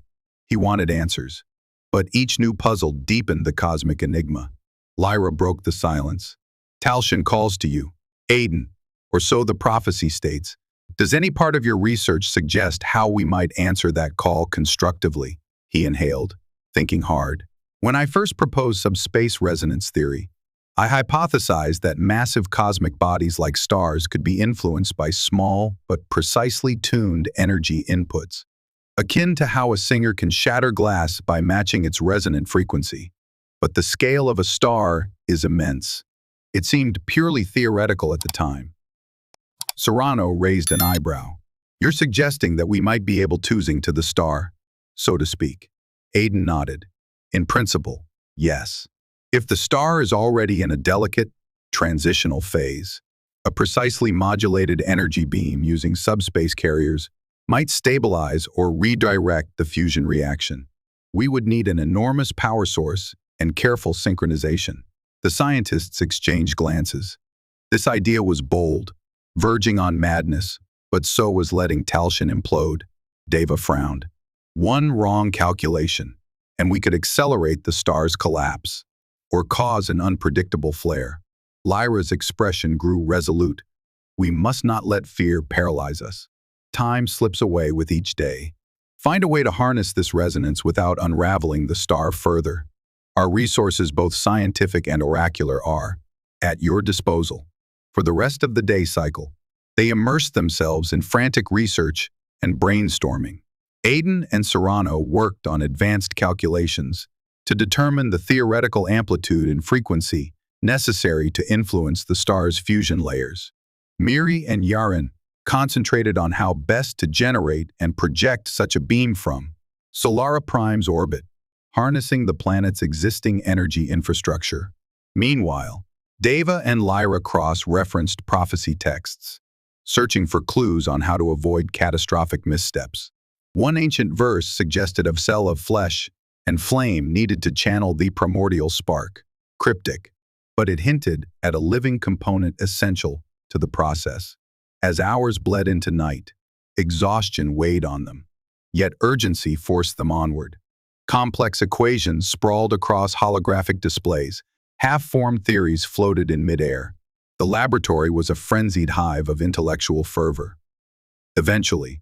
He wanted answers, but each new puzzle deepened the cosmic enigma. Lyra broke the silence. Talshin calls to you, Aiden, or so the prophecy states. Does any part of your research suggest how we might answer that call constructively? He inhaled, thinking hard. When I first proposed subspace resonance theory, I hypothesized that massive cosmic bodies like stars could be influenced by small but precisely tuned energy inputs, akin to how a singer can shatter glass by matching its resonant frequency. But the scale of a star is immense. It seemed purely theoretical at the time. Serrano raised an eyebrow. You're suggesting that we might be able to the star, so to speak. Aiden nodded. In principle, yes. If the star is already in a delicate, transitional phase, a precisely modulated energy beam using subspace carriers might stabilize or redirect the fusion reaction. We would need an enormous power source and careful synchronization. The scientists exchanged glances. This idea was bold, verging on madness, but so was letting Talshin implode. Deva frowned. One wrong calculation, and we could accelerate the star's collapse, or cause an unpredictable flare. Lyra's expression grew resolute. We must not let fear paralyze us. Time slips away with each day. Find a way to harness this resonance without unraveling the star further. Our resources, both scientific and oracular, are at your disposal. For the rest of the day cycle, they immersed themselves in frantic research and brainstorming. Aiden and Serrano worked on advanced calculations to determine the theoretical amplitude and frequency necessary to influence the star's fusion layers. Miri and Yaren concentrated on how best to generate and project such a beam from Solara Prime's orbit, harnessing the planet's existing energy infrastructure. Meanwhile, Deva and Lyra cross-referenced prophecy texts, searching for clues on how to avoid catastrophic missteps. One ancient verse suggested a cell of flesh and flame needed to channel the primordial spark, cryptic, but it hinted at a living component essential to the process. As hours bled into night, exhaustion weighed on them, yet urgency forced them onward. Complex equations sprawled across holographic displays. Half-formed theories floated in midair. The laboratory was a frenzied hive of intellectual fervor. Eventually,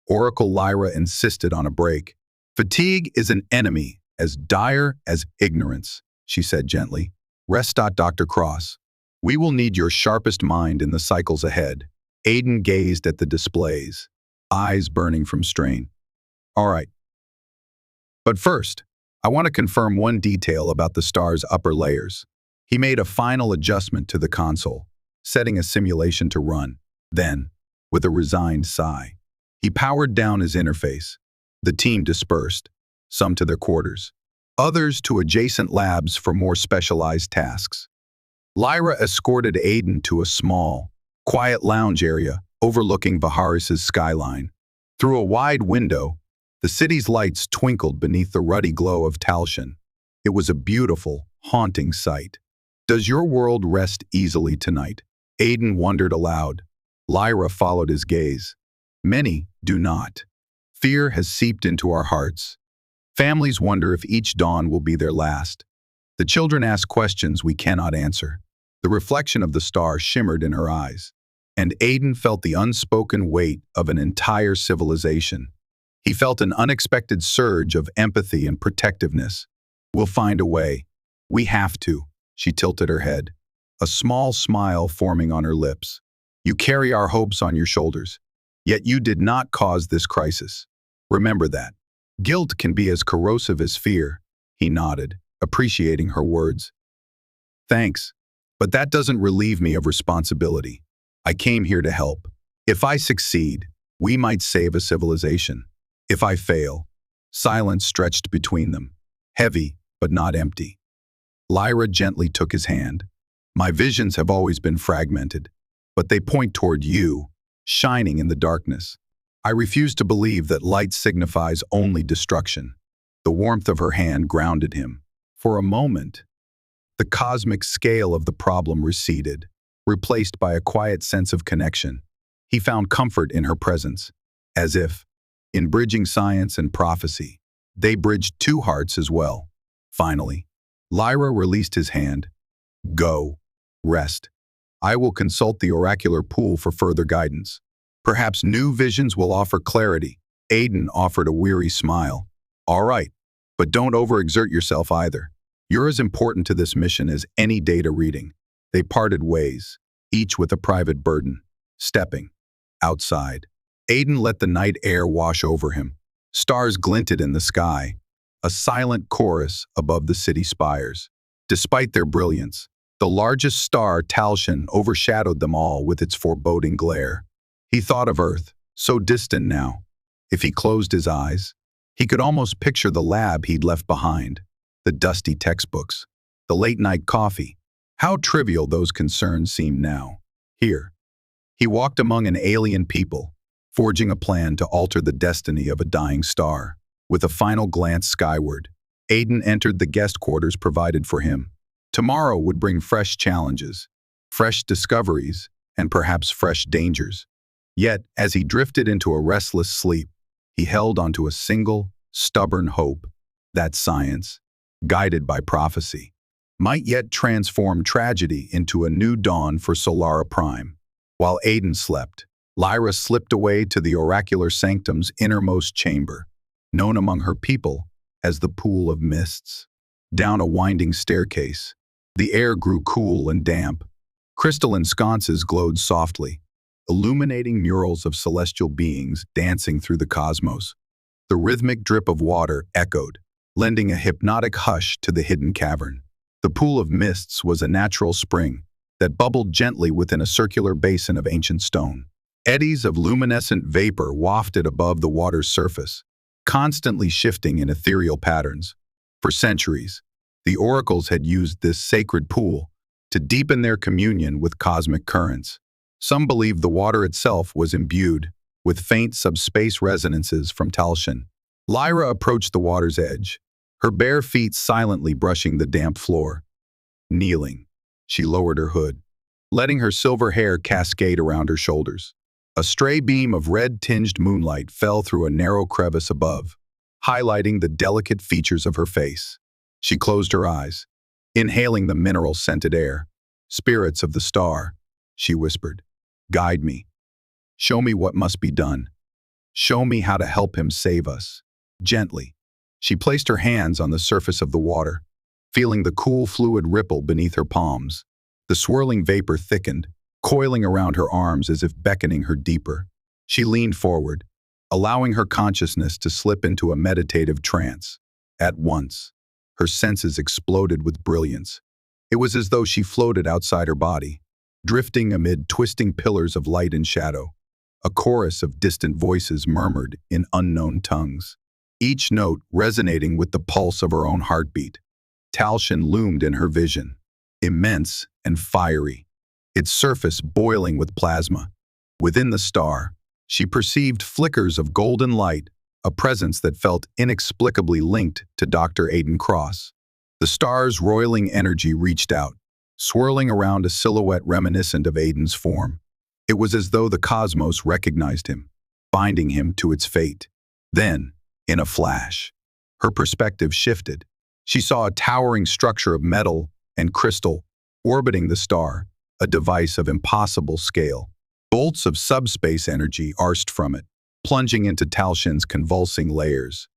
Oracle Lyra insisted on a break. Fatigue is an enemy as dire as ignorance, she said gently. Rest. Dr. Cross. We will need your sharpest mind in the cycles ahead. Aiden gazed at the displays, eyes burning from strain. All right. But first, I want to confirm one detail about the star's upper layers. He made a final adjustment to the console, setting a simulation to run. Then, with a resigned sigh, he powered down his interface. The team dispersed, some to their quarters, others to adjacent labs for more specialized tasks. Lyra escorted Aiden to a small, quiet lounge area overlooking Baharis's skyline. Through a wide window, the city's lights twinkled beneath the ruddy glow of Talshin. It was a beautiful, haunting sight. Does your world rest easily tonight? Aiden wondered aloud. Lyra followed his gaze. Many do not. Fear has seeped into our hearts. Families wonder if each dawn will be their last. The children ask questions we cannot answer. The reflection of the star shimmered in her eyes, and Aiden felt the unspoken weight of an entire civilization. He felt an unexpected surge of empathy and protectiveness. We'll find a way. We have to. She tilted her head, a small smile forming on her lips. You carry our hopes on your shoulders, yet you did not cause this crisis. Remember that. Guilt can be as corrosive as fear. He nodded, appreciating her words. Thanks, but that doesn't relieve me of responsibility. I came here to help. If I succeed, we might save a civilization. If I fail, silence stretched between them, heavy but not empty. Lyra gently took his hand. My visions have always been fragmented, but they point toward you, shining in the darkness. I refuse to believe that light signifies only destruction. The warmth of her hand grounded him. For a moment, the cosmic scale of the problem receded, replaced by a quiet sense of connection. He found comfort in her presence, as if, in bridging science and prophecy, they bridged two hearts as well. Finally, Lyra released his hand. Go. Rest. I will consult the oracular pool for further guidance. Perhaps new visions will offer clarity. Aiden offered a weary smile. All right, but don't overexert yourself either. You're as important to this mission as any data reading. They parted ways, each with a private burden. Stepping outside, Aiden let the night air wash over him. Stars glinted in the sky, a silent chorus above the city spires. Despite their brilliance, the largest star, Talshan, overshadowed them all with its foreboding glare. He thought of Earth, so distant now. If he closed his eyes, he could almost picture the lab he'd left behind, the dusty textbooks, the late-night coffee. How trivial those concerns seemed now. Here, he walked among an alien people, forging a plan to alter the destiny of a dying star. With a final glance skyward, Aiden entered the guest quarters provided for him. Tomorrow would bring fresh challenges, fresh discoveries, and perhaps fresh dangers. Yet, as he drifted into a restless sleep, he held onto a single, stubborn hope that science, guided by prophecy, might yet transform tragedy into a new dawn for Solara Prime. While Aiden slept, Lyra slipped away to the oracular sanctum's innermost chamber, known among her people as the Pool of Mists. Down a winding staircase, the air grew cool and damp. Crystalline sconces glowed softly, illuminating murals of celestial beings dancing through the cosmos. The rhythmic drip of water echoed, lending a hypnotic hush to the hidden cavern. The Pool of Mists was a natural spring that bubbled gently within a circular basin of ancient stone. Eddies of luminescent vapor wafted above the water's surface, constantly shifting in ethereal patterns. For centuries, the oracles had used this sacred pool to deepen their communion with cosmic currents. Some believed the water itself was imbued with faint subspace resonances from Talshan. Lyra approached the water's edge, her bare feet silently brushing the damp floor. Kneeling, she lowered her hood, letting her silver hair cascade around her shoulders. A stray beam of red-tinged moonlight fell through a narrow crevice above, highlighting the delicate features of her face. She closed her eyes, inhaling the mineral-scented air. "Spirits of the star," she whispered, "guide me. Show me what must be done. Show me how to help him save us." Gently, she placed her hands on the surface of the water, feeling the cool fluid ripple beneath her palms. The swirling vapor thickened, coiling around her arms as if beckoning her deeper. She leaned forward, allowing her consciousness to slip into a meditative trance. At once, her senses exploded with brilliance. It was as though she floated outside her body, drifting amid twisting pillars of light and shadow. A chorus of distant voices murmured in unknown tongues, each note resonating with the pulse of her own heartbeat. Talshan loomed in her vision, immense and fiery, its surface boiling with plasma. Within the star, she perceived flickers of golden light, a presence that felt inexplicably linked to Dr. Aiden Cross. The star's roiling energy reached out, swirling around a silhouette reminiscent of Aiden's form. It was as though the cosmos recognized him, binding him to its fate. Then, in a flash, her perspective shifted. She saw a towering structure of metal and crystal orbiting the star, a device of impossible scale. Bolts of subspace energy arced from it, plunging into Talshan's convulsing layers.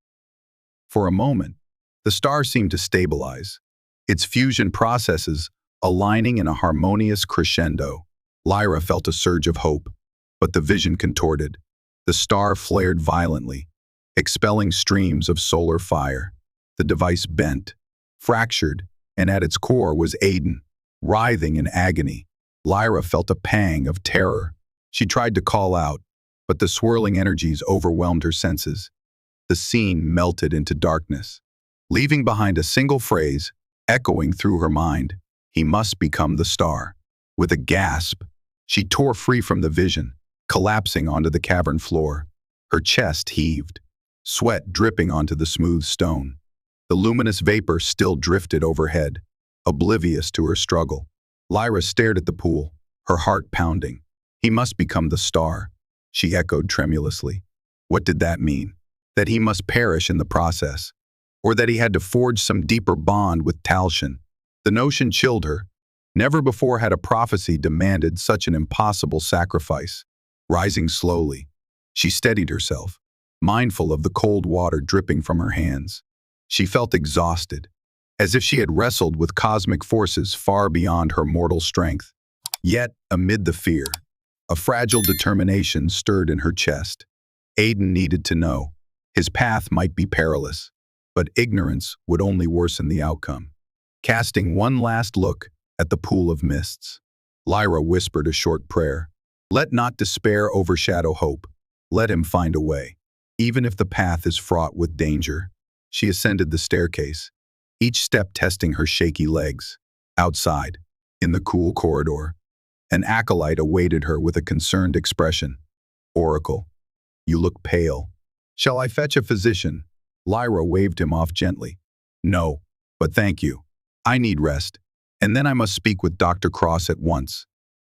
For a moment, the star seemed to stabilize, its fusion processes aligning in a harmonious crescendo. Lyra felt a surge of hope, but the vision contorted. The star flared violently, expelling streams of solar fire. The device bent, fractured, and at its core was Aiden, writhing in agony. Lyra felt a pang of terror. She tried to call out, but the swirling energies overwhelmed her senses. The scene melted into darkness, leaving behind a single phrase echoing through her mind: "He must become the star." With a gasp, she tore free from the vision, collapsing onto the cavern floor. Her chest heaved, sweat dripping onto the smooth stone. The luminous vapor still drifted overhead, oblivious to her struggle. Lyra stared at the pool, her heart pounding. He must become the star, she echoed tremulously. What did that mean? That he must perish in the process, or that he had to forge some deeper bond with Talshin? The notion chilled her. Never before had a prophecy demanded such an impossible sacrifice. Rising slowly, she steadied herself, mindful of the cold water dripping from her hands. She felt exhausted, as if she had wrestled with cosmic forces far beyond her mortal strength. Yet, amid the fear, a fragile determination stirred in her chest. Aiden needed to know. His path might be perilous, but ignorance would only worsen the outcome. Casting one last look at the pool of mists, Lyra whispered a short prayer. Let not despair overshadow hope. Let him find a way, even if the path is fraught with danger. She ascended the staircase, each step testing her shaky legs. Outside, in the cool corridor, an acolyte awaited her with a concerned expression. Oracle, you look pale. Shall I fetch a physician? Lyra waved him off gently. No, but thank you. I need rest, and then I must speak with Dr. Cross at once.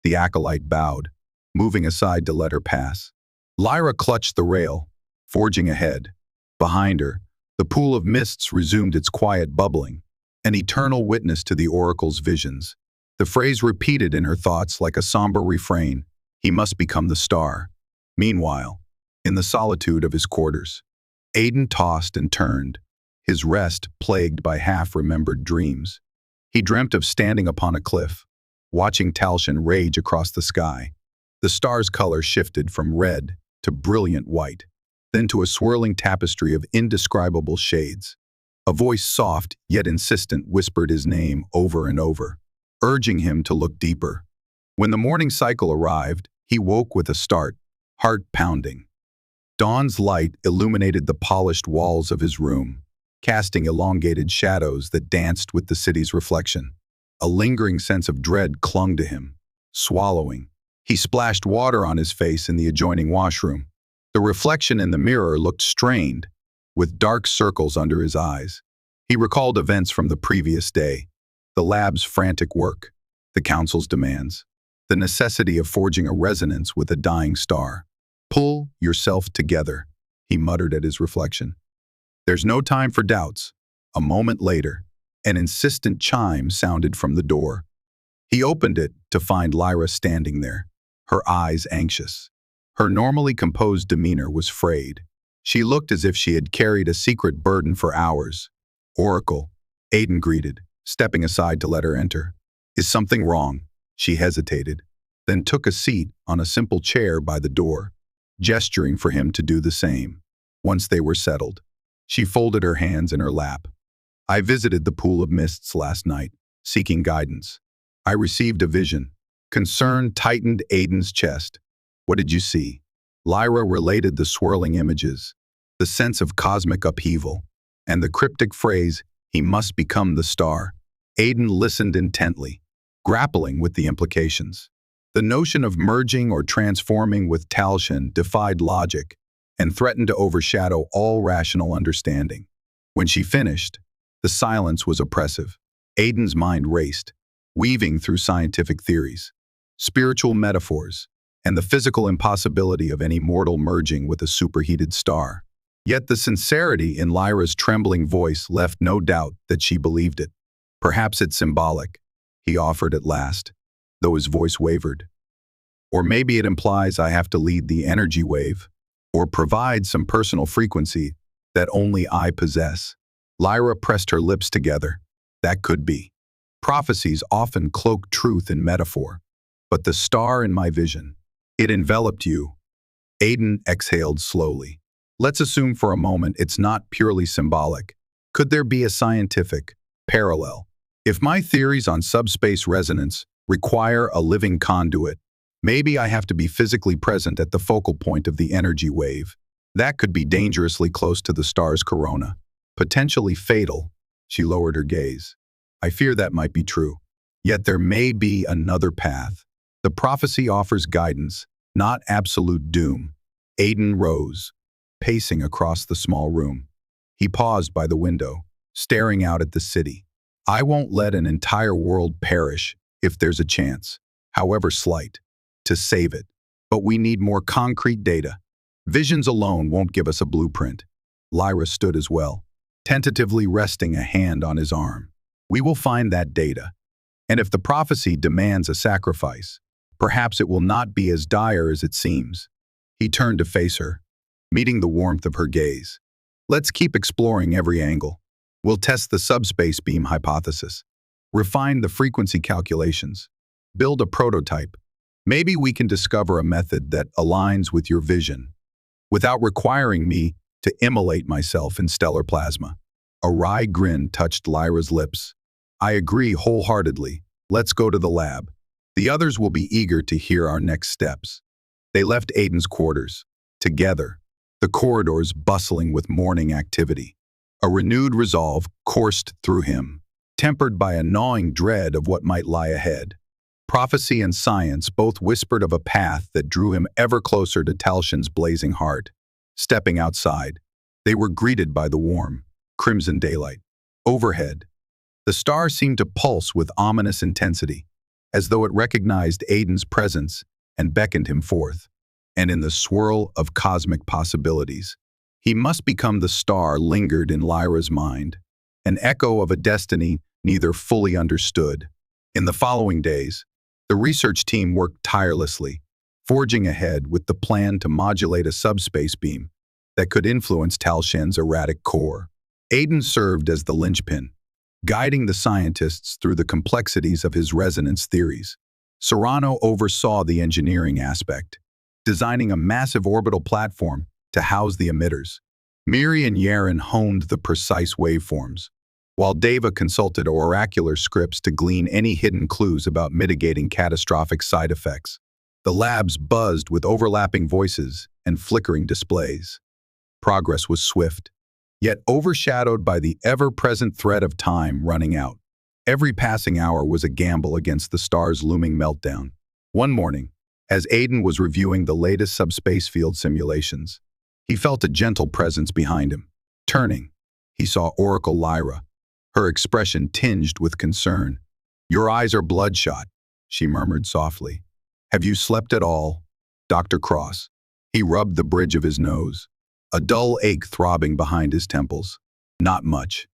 The acolyte bowed, moving aside to let her pass. Lyra clutched the rail, forging ahead. Behind her, the pool of mists resumed its quiet bubbling, an eternal witness to the oracle's visions. The phrase repeated in her thoughts like a somber refrain, he must become the star. Meanwhile, in the solitude of his quarters, Aiden tossed and turned, his rest plagued by half-remembered dreams. He dreamt of standing upon a cliff, watching Talshin rage across the sky. The star's color shifted from red to brilliant white, then to a swirling tapestry of indescribable shades. A voice soft yet insistent whispered his name over and over, urging him to look deeper. When the morning cycle arrived, he woke with a start, heart pounding. Dawn's light illuminated the polished walls of his room, casting elongated shadows that danced with the city's reflection. A lingering sense of dread clung to him. Swallowing, he splashed water on his face in the adjoining washroom. The reflection in the mirror looked strained, with dark circles under his eyes. He recalled events from the previous day, the lab's frantic work, the council's demands, the necessity of forging a resonance with a dying star. Pull yourself together, he muttered at his reflection. There's no time for doubts. A moment later, an insistent chime sounded from the door. He opened it to find Lyra standing there, her eyes anxious. Her normally composed demeanor was frayed. She looked as if she had carried a secret burden for hours. Oracle, Aiden greeted, stepping aside to let her enter. Is something wrong? She hesitated, then took a seat on a simple chair by the door, gesturing for him to do the same. Once they were settled, she folded her hands in her lap. I visited the pool of mists last night, seeking guidance. I received a vision. Concern tightened Aiden's chest. What did you see? Lyra related the swirling images, the sense of cosmic upheaval, and the cryptic phrase, he must become the star. Aiden listened intently, grappling with the implications. The notion of merging or transforming with Talshin defied logic and threatened to overshadow all rational understanding. When she finished, the silence was oppressive. Aiden's mind raced, weaving through scientific theories, spiritual metaphors, and the physical impossibility of any mortal merging with a superheated star. Yet the sincerity in Lyra's trembling voice left no doubt that she believed it. Perhaps it's symbolic, he offered at last, though his voice wavered. Or maybe it implies I have to lead the energy wave, or provide some personal frequency that only I possess. Lyra pressed her lips together. That could be. Prophecies often cloak truth in metaphor, but the star in my vision, it enveloped you. Aiden exhaled slowly. Let's assume for a moment it's not purely symbolic. Could there be a scientific parallel? If my theories on subspace resonance require a living conduit, maybe I have to be physically present at the focal point of the energy wave. That could be dangerously close to the star's corona. Potentially fatal. She lowered her gaze. I fear that might be true. Yet there may be another path. The prophecy offers guidance, not absolute doom. Aiden rose, pacing across the small room. He paused by the window, staring out at the city. I won't let an entire world perish if there's a chance, however slight, to save it. But we need more concrete data. Visions alone won't give us a blueprint. Lyra stood as well, tentatively resting a hand on his arm. We will find that data. And if the prophecy demands a sacrifice, perhaps it will not be as dire as it seems. He turned to face her, meeting the warmth of her gaze. Let's keep exploring every angle. We'll test the subspace beam hypothesis, refine the frequency calculations, build a prototype. Maybe we can discover a method that aligns with your vision, without requiring me to immolate myself in stellar plasma. A wry grin touched Lyra's lips. I agree wholeheartedly. Let's go to the lab. The others will be eager to hear our next steps. They left Aiden's quarters, together, the corridors bustling with morning activity. A renewed resolve coursed through him, tempered by a gnawing dread of what might lie ahead. Prophecy and science both whispered of a path that drew him ever closer to Talshin's blazing heart. Stepping outside, they were greeted by the warm, crimson daylight. Overhead, the star seemed to pulse with ominous intensity, as though it recognized Aiden's presence and beckoned him forth. And in the swirl of cosmic possibilities, he must become the star lingered in Lyra's mind, an echo of a destiny neither fully understood. In the following days, the research team worked tirelessly, forging ahead with the plan to modulate a subspace beam that could influence Talshin's erratic core. Aiden served as the linchpin, guiding the scientists through the complexities of his resonance theories. Serrano oversaw the engineering aspect, designing a massive orbital platform to house the emitters. Miri and Yaren honed the precise waveforms, while Deva consulted oracular scripts to glean any hidden clues about mitigating catastrophic side effects. The labs buzzed with overlapping voices and flickering displays. Progress was swift, yet overshadowed by the ever-present threat of time running out. Every passing hour was a gamble against the star's looming meltdown. One morning, as Aiden was reviewing the latest subspace field simulations, he felt a gentle presence behind him. Turning, he saw Oracle Lyra, her expression tinged with concern. "Your eyes are bloodshot," she murmured softly. "Have you slept at all, Dr. Cross?" He rubbed the bridge of his nose, a dull ache throbbing behind his temples. "Not much.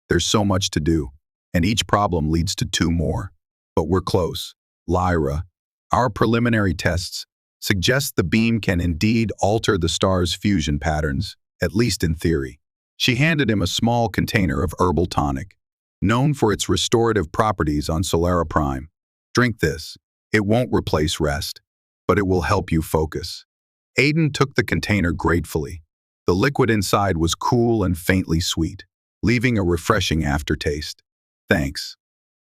There's so much to do, and each problem leads to two more. But we're close. Lyra, our preliminary tests suggest the beam can indeed alter the star's fusion patterns, at least in theory." She handed him a small container of herbal tonic, known for its restorative properties on Solara Prime. "Drink this. It won't replace rest, but it will help you focus." Aiden took the container gratefully. The liquid inside was cool and faintly sweet, leaving a refreshing aftertaste. "Thanks.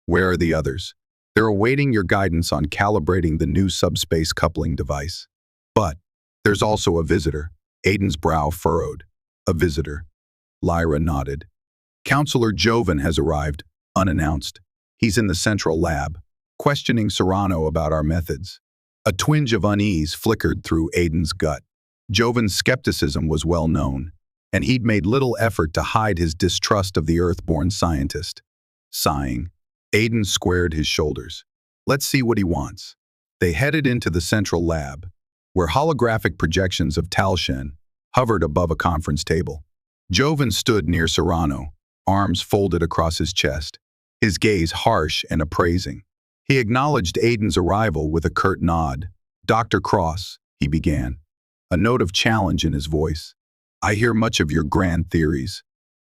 Where are the others?" "They're awaiting your guidance on calibrating the new subspace coupling device." "But there's also a visitor." Aiden's brow furrowed. "A visitor?" Lyra nodded. "Counselor Joven has arrived, unannounced. He's in the central lab, questioning Serrano about our methods." A twinge of unease flickered through Aiden's gut. Joven's skepticism was well known, and he'd made little effort to hide his distrust of the Earth-born scientist. Sighing, Aiden squared his shoulders. "Let's see what he wants." They headed into the central lab, where holographic projections of Talshin hovered above a conference table. Joven stood near Serrano, arms folded across his chest, his gaze harsh and appraising. He acknowledged Aiden's arrival with a curt nod. "Dr. Cross," he began, a note of challenge in his voice. "I hear much of your grand theories,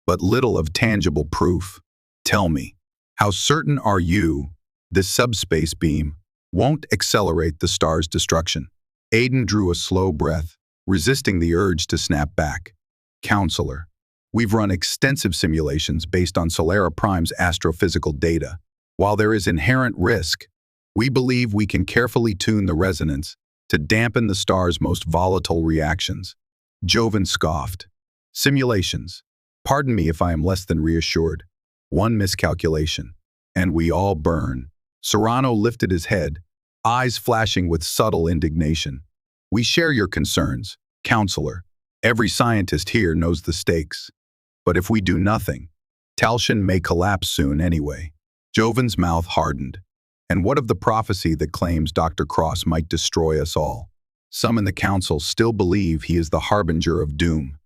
but little of tangible proof. Tell me, how certain are you this subspace beam won't accelerate the star's destruction?" Aiden drew a slow breath, resisting the urge to snap back. "Counselor, we've run extensive simulations based on Solara Prime's astrophysical data. While there is inherent risk, we believe we can carefully tune the resonance to dampen the star's most volatile reactions." Joven scoffed. "Simulations. Pardon me if I am less than reassured. One miscalculation, and we all burn." Serrano lifted his head, eyes flashing with subtle indignation. We share your concerns, counselor. Every scientist here knows the stakes. But if we do nothing, Talshin may collapse soon anyway. Joven's mouth hardened. And what of the prophecy that claims Dr. Cross might destroy us all? Some in the council still believe he is the harbinger of doom.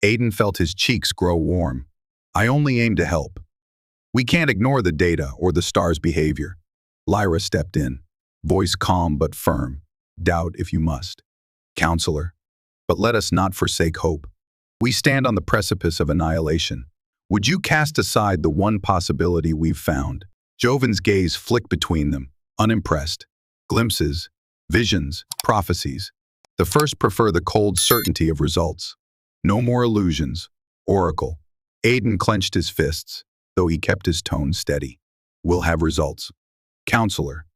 Aiden felt his cheeks grow warm. I only aim to help. We can't ignore the data or the star's behavior. Lyra stepped in, voice calm but firm. Doubt if you must. Counselor, but let us not forsake hope. We stand on the precipice of annihilation. Would you cast aside the one possibility we've found? Joven's gaze flicked between them, unimpressed. Glimpses, visions, prophecies. The first prefer the cold certainty of results. No more illusions. Oracle. Aiden clenched his fists, though he kept his tone steady. We'll have results. Counselor,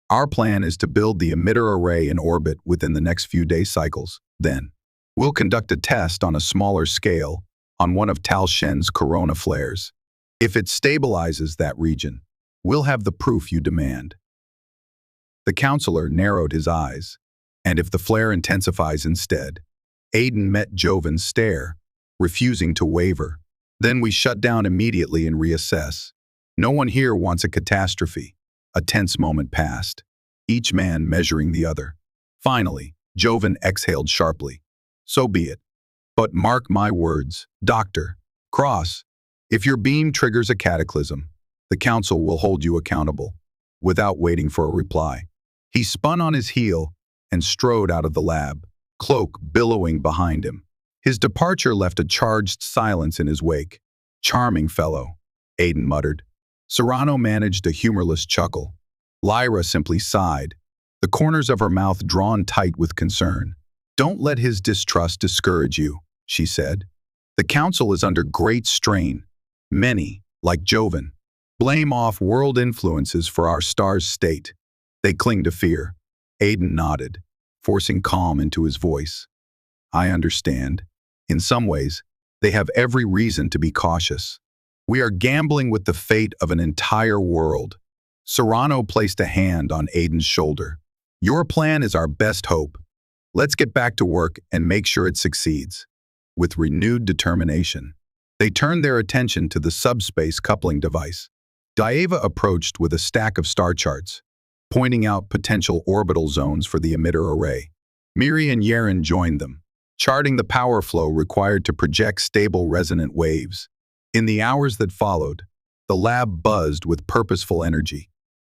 our plan is to build the emitter array in orbit within the next few day cycles. Then, we'll conduct a test on a smaller scale on one of Talshin's corona flares. If it stabilizes that region, we'll have the proof you demand. The counselor narrowed his eyes, and if the flare intensifies instead, Aiden met Joven's stare, refusing to waver. Then we shut down immediately and reassess. No one here wants a catastrophe. A tense moment passed, each man measuring the other. Finally, Joven exhaled sharply. So be it. But mark my words, Dr. Cross, if your beam triggers a cataclysm, the council will hold you accountable. Without waiting for a reply, he spun on his heel and strode out of the lab, cloak billowing behind him. His departure left a charged silence in his wake. Charming fellow, Aiden muttered. Serrano managed a humorless chuckle. Lyra simply sighed, the corners of her mouth drawn tight with concern. Don't let his distrust discourage you, she said. The council is under great strain. Many, like Joven, blame off world influences for our star's state. They cling to fear. Aiden nodded, forcing calm into his voice. I understand. In some ways, they have every reason to be cautious. We are gambling with the fate of an entire world. Serrano placed a hand on Aiden's shoulder. Your plan is our best hope. Let's get back to work and make sure it succeeds. With renewed determination, they turned their attention to the subspace coupling device. Daeva approached with a stack of star charts, pointing out potential orbital zones for the emitter array. Miri and Yaren joined them, charting the power flow required to project stable resonant waves. In the hours that followed, the lab buzzed with purposeful energy.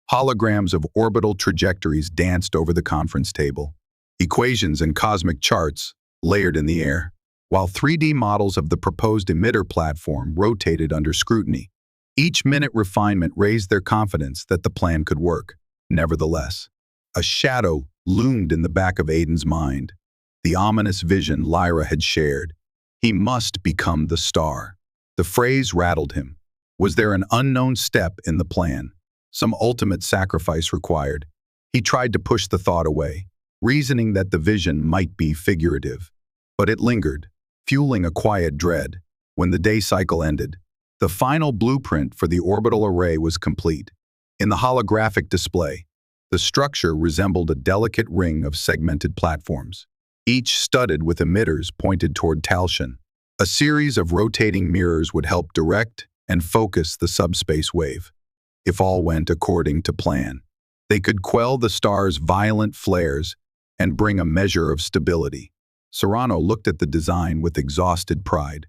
Holograms of orbital trajectories danced over the conference table. Equations and cosmic charts layered in the air, while 3D models of the proposed emitter platform rotated under scrutiny. Each minute refinement raised their confidence that the plan could work. Nevertheless, a shadow loomed in the back of Aiden's mind. The ominous vision Lyra had shared. He must become the star. The phrase rattled him. Was there an unknown step in the plan? Some ultimate sacrifice required? He tried to push the thought away, reasoning that the vision might be figurative. But it lingered, fueling a quiet dread. When the day cycle ended, the final blueprint for the orbital array was complete. In the holographic display, the structure resembled a delicate ring of segmented platforms, each studded with emitters pointed toward Talshin. A series of rotating mirrors would help direct and focus the subspace wave. If all went according to plan, they could quell the star's violent flares and bring a measure of stability. Serrano looked at the design with exhausted pride.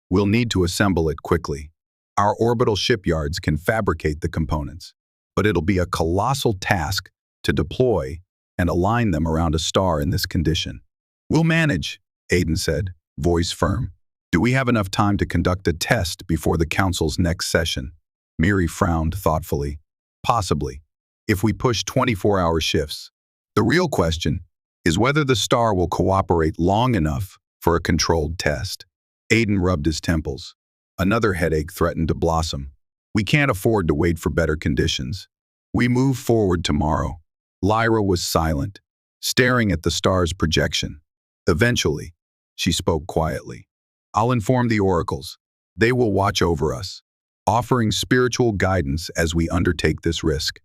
We'll need to assemble it quickly. Our orbital shipyards can fabricate the components, but it'll be a colossal task to deploy and align them around a star in this condition. We'll manage, Aiden said, voice firm. Do we have enough time to conduct a test before the council's next session? Miri frowned thoughtfully. Possibly, if we push 24-hour shifts. The real question is whether the star will cooperate long enough for a controlled test. Aiden rubbed his temples. Another headache threatened to blossom. We can't afford to wait for better conditions. We move forward tomorrow. Lyra was silent, staring at the star's projection. Eventually, she spoke quietly. I'll inform the oracles. They will watch over us, offering spiritual guidance as we undertake this risk.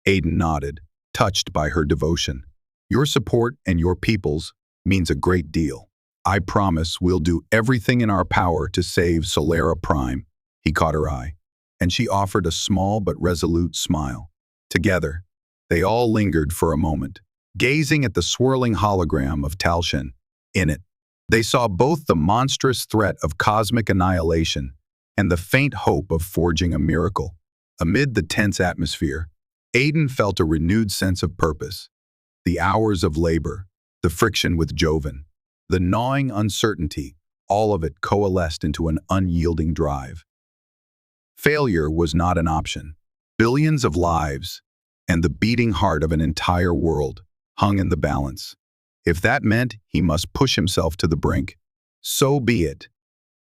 Aiden nodded, touched by her devotion. Your support and your people's means a great deal. I promise we'll do everything in our power to save Solara Prime. He caught her eye, and she offered a small but resolute smile. Together, they all lingered for a moment, gazing at the swirling hologram of Talshin. In it, they saw both the monstrous threat of cosmic annihilation and the faint hope of forging a miracle. Amid the tense atmosphere, Aiden felt a renewed sense of purpose. The hours of labor, the friction with Joven, the gnawing uncertainty, all of it coalesced into an unyielding drive. Failure was not an option. Billions of lives and the beating heart of an entire world hung in the balance. If that meant he must push himself to the brink, so be it.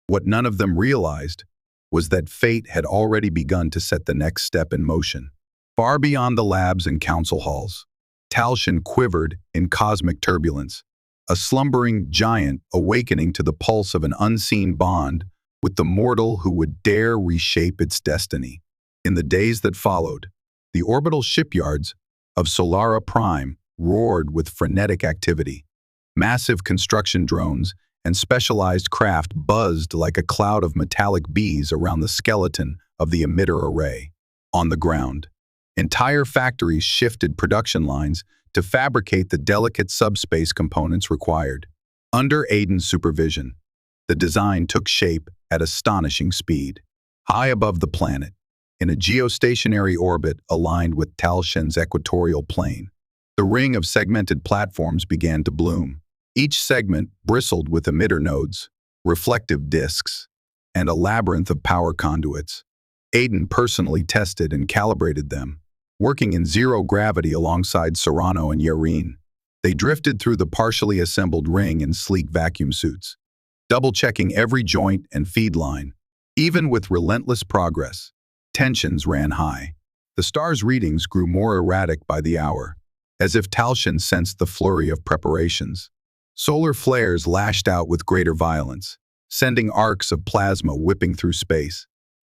What none of them realized was that fate had already begun to set the next step in motion. Far beyond the labs and council halls, Talshin quivered in cosmic turbulence, a slumbering giant awakening to the pulse of an unseen bond with the mortal who would dare reshape its destiny. In the days that followed, the orbital shipyards of Solara Prime roared with frenetic activity. Massive construction drones and specialized craft buzzed like a cloud of metallic bees around the skeleton of the emitter array. On the ground, entire factories shifted production lines to fabricate the delicate subspace components required. Under Aiden's supervision, the design took shape at astonishing speed. High above the planet, in a geostationary orbit aligned with Talshin's equatorial plane, the ring of segmented platforms began to bloom. Each segment bristled with emitter nodes, reflective disks, and a labyrinth of power conduits. Aiden personally tested and calibrated them, working in zero gravity alongside Serrano and Yareen. They drifted through the partially assembled ring in sleek vacuum suits, double-checking every joint and feed line. Even with relentless progress, tensions ran high. The star's readings grew more erratic by the hour, as if Talshin sensed the flurry of preparations. Solar flares lashed out with greater violence, sending arcs of plasma whipping through space.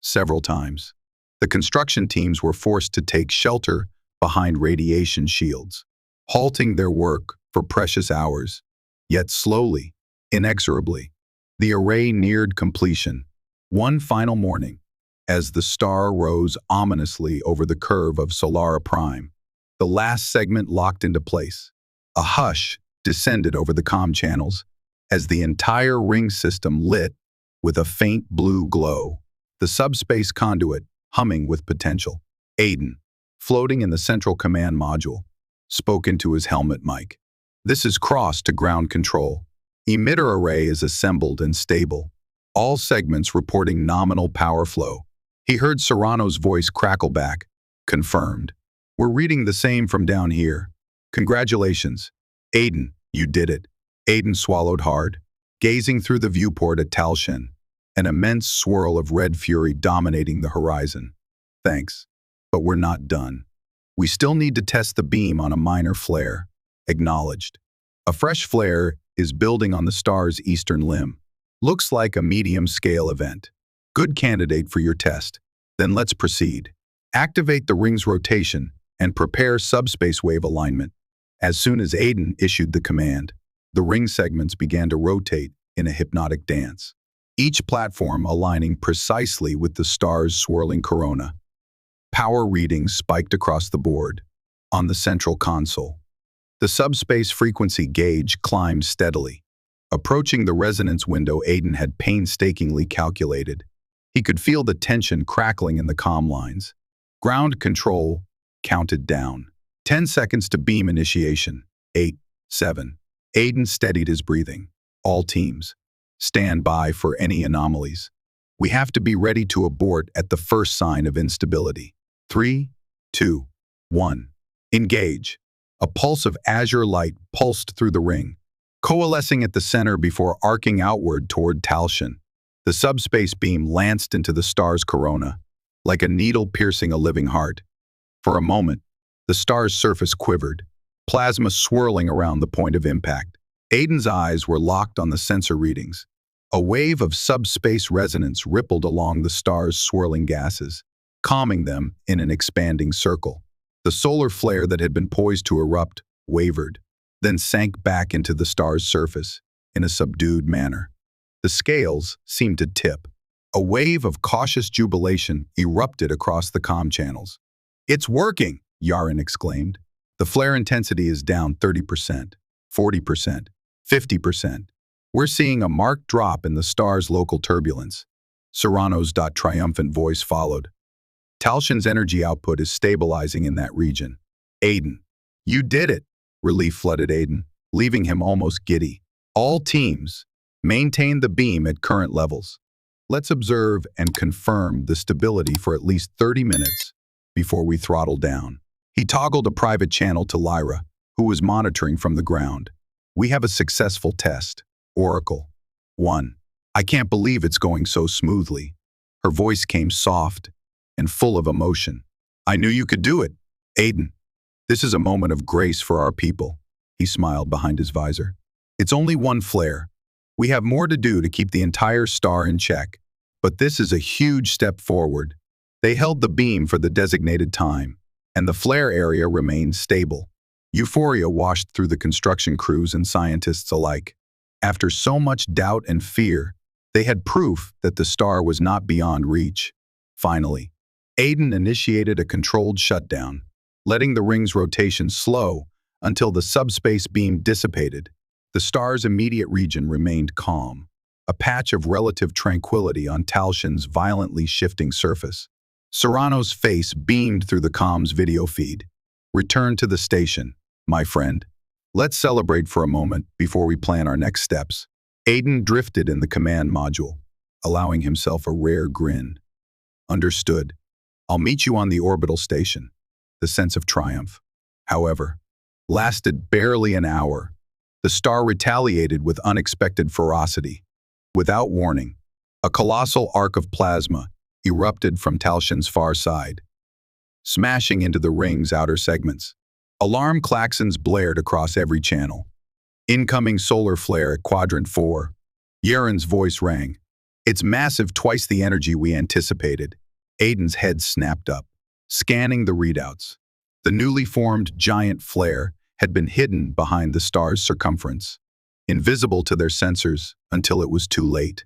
Several times, the construction teams were forced to take shelter behind radiation shields, halting their work for precious hours. Yet slowly, inexorably, the array neared completion. One final morning, as the star rose ominously over the curve of Solara Prime, the last segment locked into place. A hush descended over the comm channels as the entire ring system lit with a faint blue glow, the subspace conduit humming with potential. Aiden, floating in the central command module, spoke into his helmet mic. "This is Cross to ground control. Emitter array is assembled and stable, all segments reporting nominal power flow." He heard Serrano's voice crackle back. "Confirmed. We're reading the same from down here. Congratulations. Aiden, you did it." Aiden swallowed hard, gazing through the viewport at Talshin, an immense swirl of red fury dominating the horizon. "Thanks, but we're not done. We still need to test the beam on a minor flare." Acknowledged. A fresh flare is building on the star's eastern limb. Looks like a medium-scale event. Good candidate for your test. Then let's proceed. Activate the ring's rotation and prepare subspace wave alignment. As soon as Aiden issued the command, the ring segments began to rotate in a hypnotic dance, each platform aligning precisely with the star's swirling corona. Power readings spiked across the board. On the central console, the subspace frequency gauge climbed steadily, approaching the resonance window Aiden had painstakingly calculated. He could feel the tension crackling in the comm lines. Ground control counted down. 10 seconds to beam initiation. 8, 7. Aiden steadied his breathing. "All teams, stand by for any anomalies. We have to be ready to abort at the first sign of instability. 3, 2, 1. Engage." A pulse of azure light pulsed through the ring, coalescing at the center before arcing outward toward Talshin. The subspace beam lanced into the star's corona, like a needle piercing a living heart. For a moment, the star's surface quivered, plasma swirling around the point of impact. Aiden's eyes were locked on the sensor readings. A wave of subspace resonance rippled along the star's swirling gases, calming them in an expanding circle. The solar flare that had been poised to erupt wavered, then sank back into the star's surface in a subdued manner. The scales seemed to tip. A wave of cautious jubilation erupted across the comm channels. "It's working!" Yaren exclaimed. "The flare intensity is down 30%, 40%, 50%. We're seeing a marked drop in the star's local turbulence." Serrano's triumphant voice followed. "Talshin's energy output is stabilizing in that region." "Aiden, you did it!" Relief flooded Aiden, leaving him almost giddy. "All teams, maintain the beam at current levels. Let's observe and confirm the stability for at least 30 minutes before we throttle down." He toggled a private channel to Lyra, who was monitoring from the ground. "We have a successful test. Oracle. 1. I can't believe it's going so smoothly." Her voice came soft and full of emotion. "I knew you could do it. Aiden, this is a moment of grace for our people." He smiled behind his visor. "It's only one flare. We have more to do to keep the entire star in check, but this is a huge step forward." They held the beam for the designated time, and the flare area remained stable. Euphoria washed through the construction crews and scientists alike. After so much doubt and fear, they had proof that the star was not beyond reach. Finally, Aiden initiated a controlled shutdown, letting the ring's rotation slow until the subspace beam dissipated. The star's immediate region remained calm, a patch of relative tranquility on Talshin's violently shifting surface. Serrano's face beamed through the comm's video feed. "Return to the station, my friend. Let's celebrate for a moment before we plan our next steps." Aiden drifted in the command module, allowing himself a rare grin. "Understood. I'll meet you on the orbital station." The sense of triumph, however, lasted barely an hour. The star retaliated with unexpected ferocity. Without warning, a colossal arc of plasma erupted from Talshin's far side, smashing into the ring's outer segments. Alarm klaxons blared across every channel. "Incoming solar flare at Quadrant 4. Yaren's voice rang. "It's massive, twice the energy we anticipated." Aiden's head snapped up, scanning the readouts. The newly formed giant flare had been hidden behind the star's circumference, invisible to their sensors until it was too late.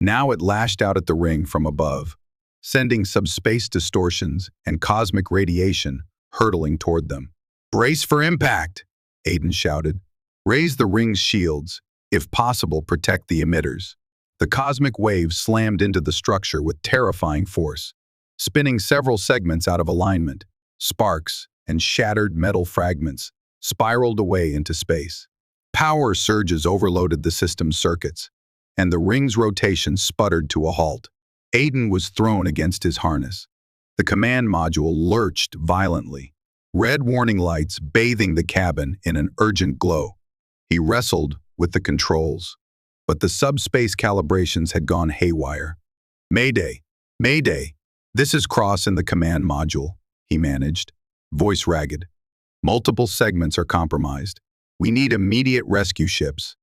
Now it lashed out at the ring from above, sending subspace distortions and cosmic radiation hurtling toward them. "Brace for impact!" Aiden shouted. "Raise the ring's shields. If possible, protect the emitters." The cosmic wave slammed into the structure with terrifying force, spinning several segments out of alignment. Sparks and shattered metal fragments spiraled away into space. Power surges overloaded the system's circuits, and the ring's rotation sputtered to a halt. Aiden was thrown against his harness. The command module lurched violently, red warning lights bathing the cabin in an urgent glow. He wrestled with the controls, but the subspace calibrations had gone haywire. "Mayday! Mayday! This is Cross in the command module," he managed, voice ragged. "Multiple segments are compromised. We need immediate rescue ships."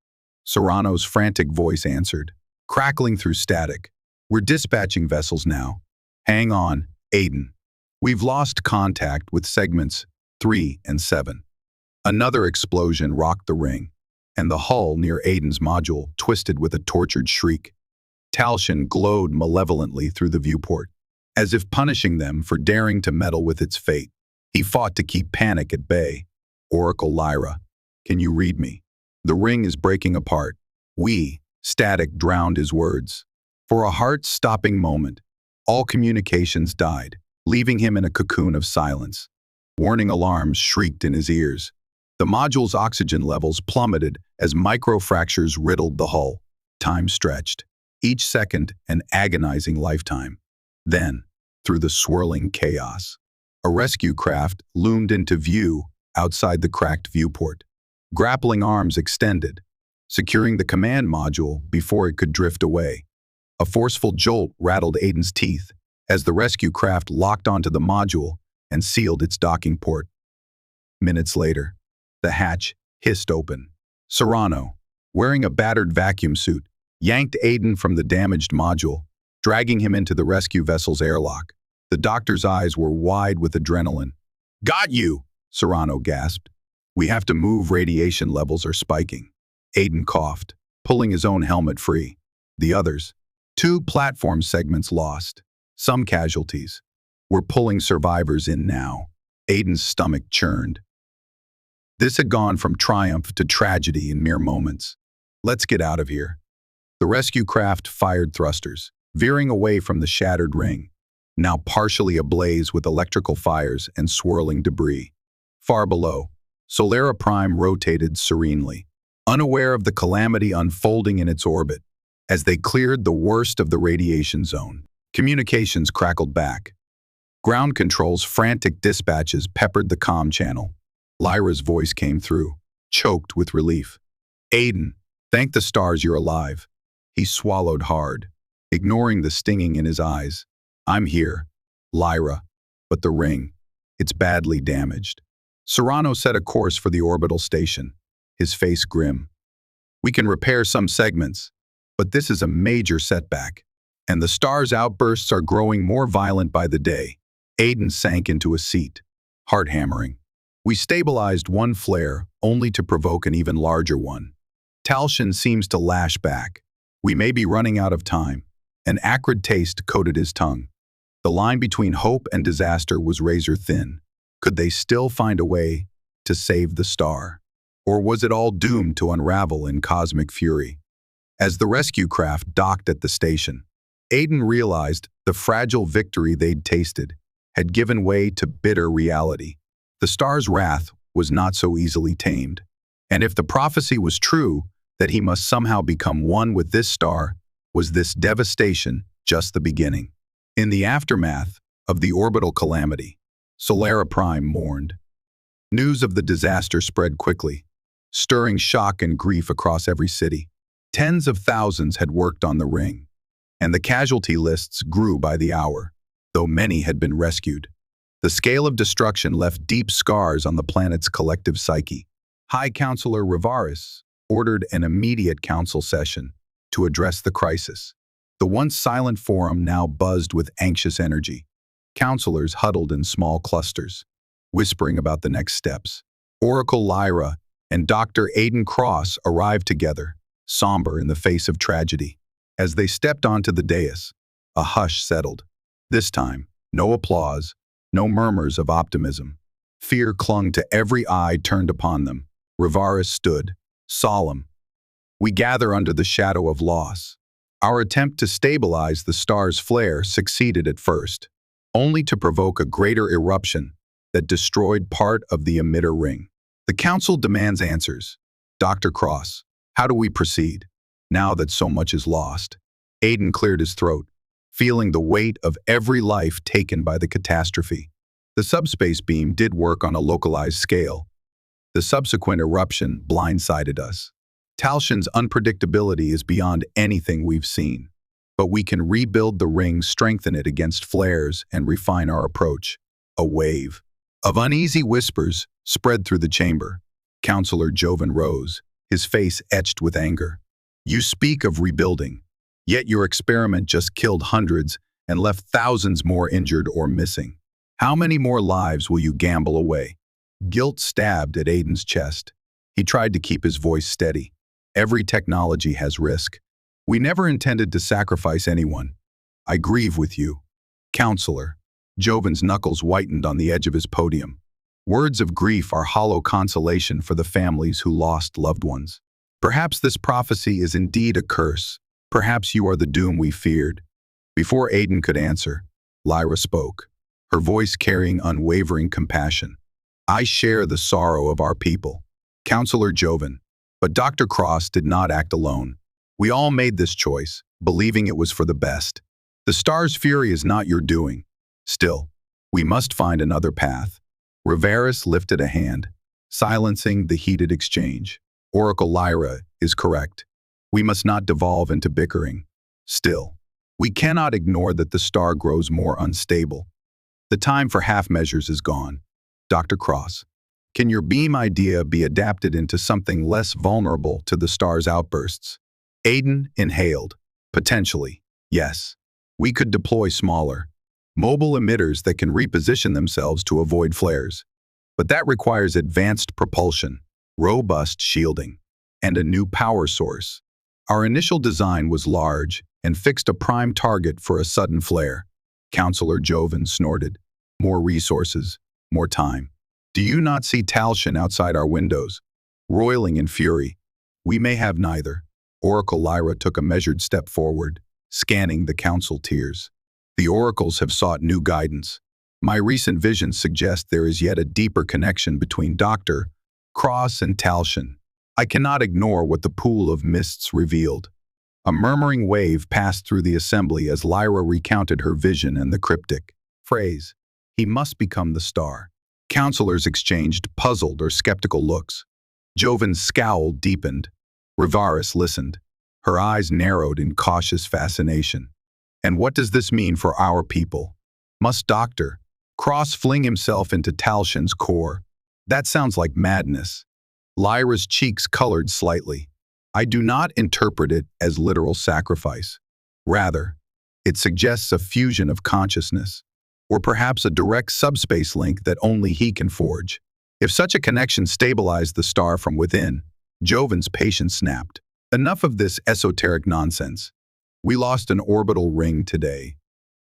Serrano's frantic voice answered, crackling through static. "We're dispatching vessels now. Hang on, Aiden. We've lost contact with segments 3 and 7. Another explosion rocked the ring, and the hull near Aiden's module twisted with a tortured shriek. Talshin glowed malevolently through the viewport, as if punishing them for daring to meddle with its fate. He fought to keep panic at bay. "Oracle Lyra, can you read me? The ring is breaking apart." Static drowned his words. For a heart-stopping moment, all communications died, leaving him in a cocoon of silence. Warning alarms shrieked in his ears. The module's oxygen levels plummeted as microfractures riddled the hull. Time stretched, each second an agonizing lifetime. Then, through the swirling chaos, a rescue craft loomed into view outside the cracked viewport. Grappling arms extended, securing the command module before it could drift away. A forceful jolt rattled Aiden's teeth as the rescue craft locked onto the module and sealed its docking port. Minutes later, the hatch hissed open. Serrano, wearing a battered vacuum suit, yanked Aiden from the damaged module, dragging him into the rescue vessel's airlock. The doctor's eyes were wide with adrenaline. "Got you!" Serrano gasped. We have to move, radiation levels are spiking. Aiden coughed, pulling his own helmet free. The others, 2 platform segments lost. Some casualties. We're pulling survivors in now. Aiden's stomach churned. This had gone from triumph to tragedy in mere moments. Let's get out of here. The rescue craft fired thrusters, veering away from the shattered ring, now partially ablaze with electrical fires and swirling debris. Far below, Solara Prime rotated serenely, unaware of the calamity unfolding in its orbit. As they cleared the worst of the radiation zone, communications crackled back. Ground control's frantic dispatches peppered the comm channel. Lyra's voice came through, choked with relief. Aiden, thank the stars you're alive. He swallowed hard, ignoring the stinging in his eyes. I'm here, Lyra, but the ring, it's badly damaged. Serrano set a course for the orbital station, his face grim. We can repair some segments, but this is a major setback, and the star's outbursts are growing more violent by the day. Aiden sank into a seat, heart hammering. We stabilized one flare, only to provoke an even larger one. Talshin seems to lash back. We may be running out of time. An acrid taste coated his tongue. The line between hope and disaster was razor thin. Could they still find a way to save the star? Or was it all doomed to unravel in cosmic fury? As the rescue craft docked at the station, Aiden realized the fragile victory they'd tasted had given way to bitter reality. The star's wrath was not so easily tamed. And if the prophecy was true, that he must somehow become one with this star, was this devastation just the beginning? In the aftermath of the orbital calamity, Solara Prime mourned. News of the disaster spread quickly, stirring shock and grief across every city. Tens of thousands had worked on the ring, and the casualty lists grew by the hour, though many had been rescued. The scale of destruction left deep scars on the planet's collective psyche. High Counselor Rivaris ordered an immediate council session to address the crisis. The once silent forum now buzzed with anxious energy. Counselors huddled in small clusters, whispering about the next steps. Oracle Lyra and Dr. Aiden Cross arrived together, somber in the face of tragedy. As they stepped onto the dais, a hush settled. This time, no applause, no murmurs of optimism. Fear clung to every eye turned upon them. Rivaris stood, solemn. We gather under the shadow of loss. Our attempt to stabilize the star's flare succeeded at first, only to provoke a greater eruption that destroyed part of the emitter ring. The council demands answers. Dr. Cross, how do we proceed, now that so much is lost? Aiden cleared his throat, feeling the weight of every life taken by the catastrophe. The subspace beam did work on a localized scale. The subsequent eruption blindsided us. Talshin's unpredictability is beyond anything we've seen, but we can rebuild the ring, strengthen it against flares, and refine our approach. A wave of uneasy whispers spread through the chamber. Counselor Joven rose, his face etched with anger. You speak of rebuilding, yet your experiment just killed hundreds and left thousands more injured or missing. How many more lives will you gamble away? Guilt stabbed at Aiden's chest. He tried to keep his voice steady. Every technology has risk. We never intended to sacrifice anyone. I grieve with you. Counselor. Joven's knuckles whitened on the edge of his podium. Words of grief are hollow consolation for the families who lost loved ones. Perhaps this prophecy is indeed a curse. Perhaps you are the doom we feared. Before Aiden could answer, Lyra spoke, her voice carrying unwavering compassion. I share the sorrow of our people. Counselor Joven. But Dr. Cross did not act alone. We all made this choice, believing it was for the best. The star's fury is not your doing. Still, we must find another path. Rivaris lifted a hand, silencing the heated exchange. Oracle Lyra is correct. We must not devolve into bickering. Still, we cannot ignore that the star grows more unstable. The time for half measures is gone. Dr. Cross. Can your beam idea be adapted into something less vulnerable to the star's outbursts? Aiden inhaled. Potentially, yes. We could deploy smaller, mobile emitters that can reposition themselves to avoid flares. But that requires advanced propulsion, robust shielding, and a new power source. Our initial design was large and fixed a prime target for a sudden flare. Counselor Joven snorted. More resources, more time. Do you not see Talshin outside our windows, roiling in fury? We may have neither. Oracle Lyra took a measured step forward, scanning the council tiers. The oracles have sought new guidance. My recent visions suggest there is yet a deeper connection between Dr. Cross and Talshin. I cannot ignore what the pool of mists revealed. A murmuring wave passed through the assembly as Lyra recounted her vision and the cryptic phrase, "He must become the star." Counselors exchanged puzzled or skeptical looks. Joven's scowl deepened. Rivaris listened. Her eyes narrowed in cautious fascination. And what does this mean for our people? Must Dr. Cross fling himself into Talshin's core? That sounds like madness. Lyra's cheeks colored slightly. I do not interpret it as literal sacrifice. Rather, it suggests a fusion of consciousness, or perhaps a direct subspace link that only he can forge. If such a connection stabilized the star from within, Joven's patience snapped. Enough of this esoteric nonsense. We lost an orbital ring today.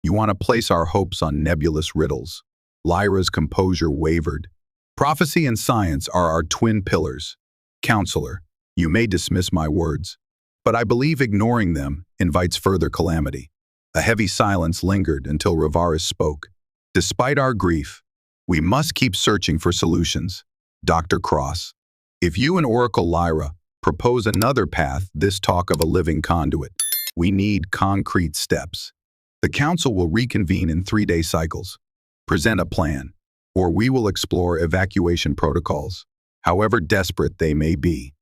You want to place our hopes on nebulous riddles. Lyra's composure wavered. Prophecy and science are our twin pillars. Counselor, you may dismiss my words, but I believe ignoring them invites further calamity. A heavy silence lingered until Rivaris spoke. Despite our grief, we must keep searching for solutions. Dr. Cross, if you and Oracle Lyra propose another path, this talk of a living conduit, we need concrete steps. The council will reconvene in 3-day cycles. Present a plan, or we will explore evacuation protocols, however desperate they may be.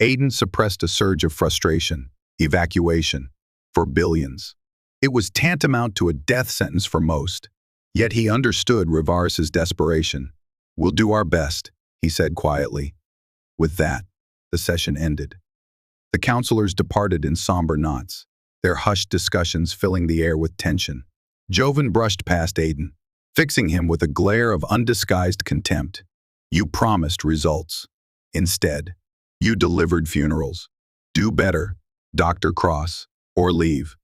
Aiden suppressed a surge of frustration. Evacuation. For billions. It was tantamount to a death sentence for most. Yet he understood Rivaris's desperation. We'll do our best, he said quietly. With that, the session ended. The counselors departed in somber knots, their hushed discussions filling the air with tension. Joven brushed past Aiden, fixing him with a glare of undisguised contempt. You promised results. Instead, you delivered funerals. Do better, Dr. Cross, or leave.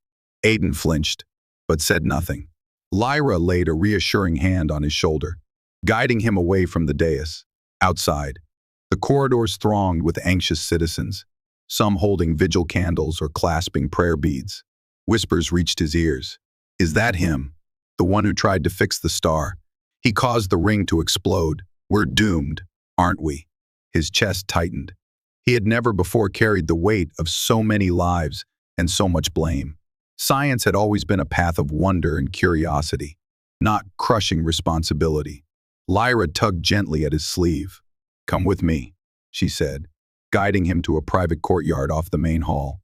Aiden flinched, but said nothing. Lyra laid a reassuring hand on his shoulder, guiding him away from the dais. Outside, the corridors thronged with anxious citizens, some holding vigil candles or clasping prayer beads. Whispers reached his ears. Is that him? The one who tried to fix the star? He caused the ring to explode. We're doomed, aren't we? His chest tightened. He had never before carried the weight of so many lives and so much blame. Science had always been a path of wonder and curiosity, not crushing responsibility. Lyra tugged gently at his sleeve. Come with me, she said, guiding him to a private courtyard off the main hall.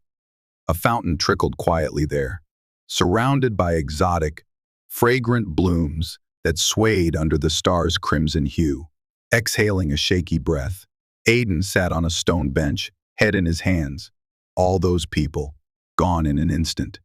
A fountain trickled quietly there, surrounded by exotic, fragrant blooms that swayed under the star's crimson hue. Exhaling a shaky breath, Aiden sat on a stone bench, head in his hands. All those people, gone in an instant.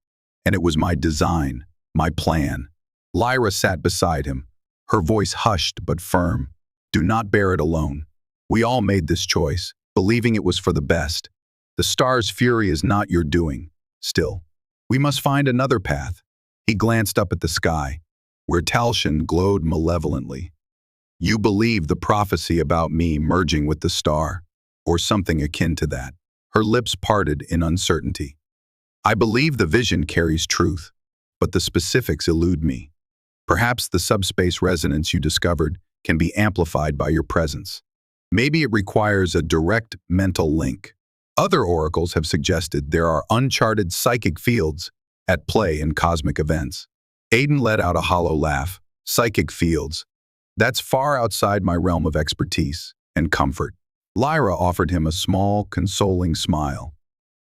And it was my design, my plan. Lyra sat beside him, her voice hushed but firm. Do not bear it alone. We all made this choice, believing it was for the best. The star's fury is not your doing. Still, we must find another path. He glanced up at the sky, where Talshin glowed malevolently. You believe the prophecy about me merging with the star, or something akin to that. Her lips parted in uncertainty. I believe the vision carries truth, but the specifics elude me. Perhaps the subspace resonance you discovered can be amplified by your presence. Maybe it requires a direct mental link. Other oracles have suggested there are uncharted psychic fields at play in cosmic events. Aiden let out a hollow laugh. Psychic fields. That's far outside my realm of expertise and comfort. Lyra offered him a small, consoling smile.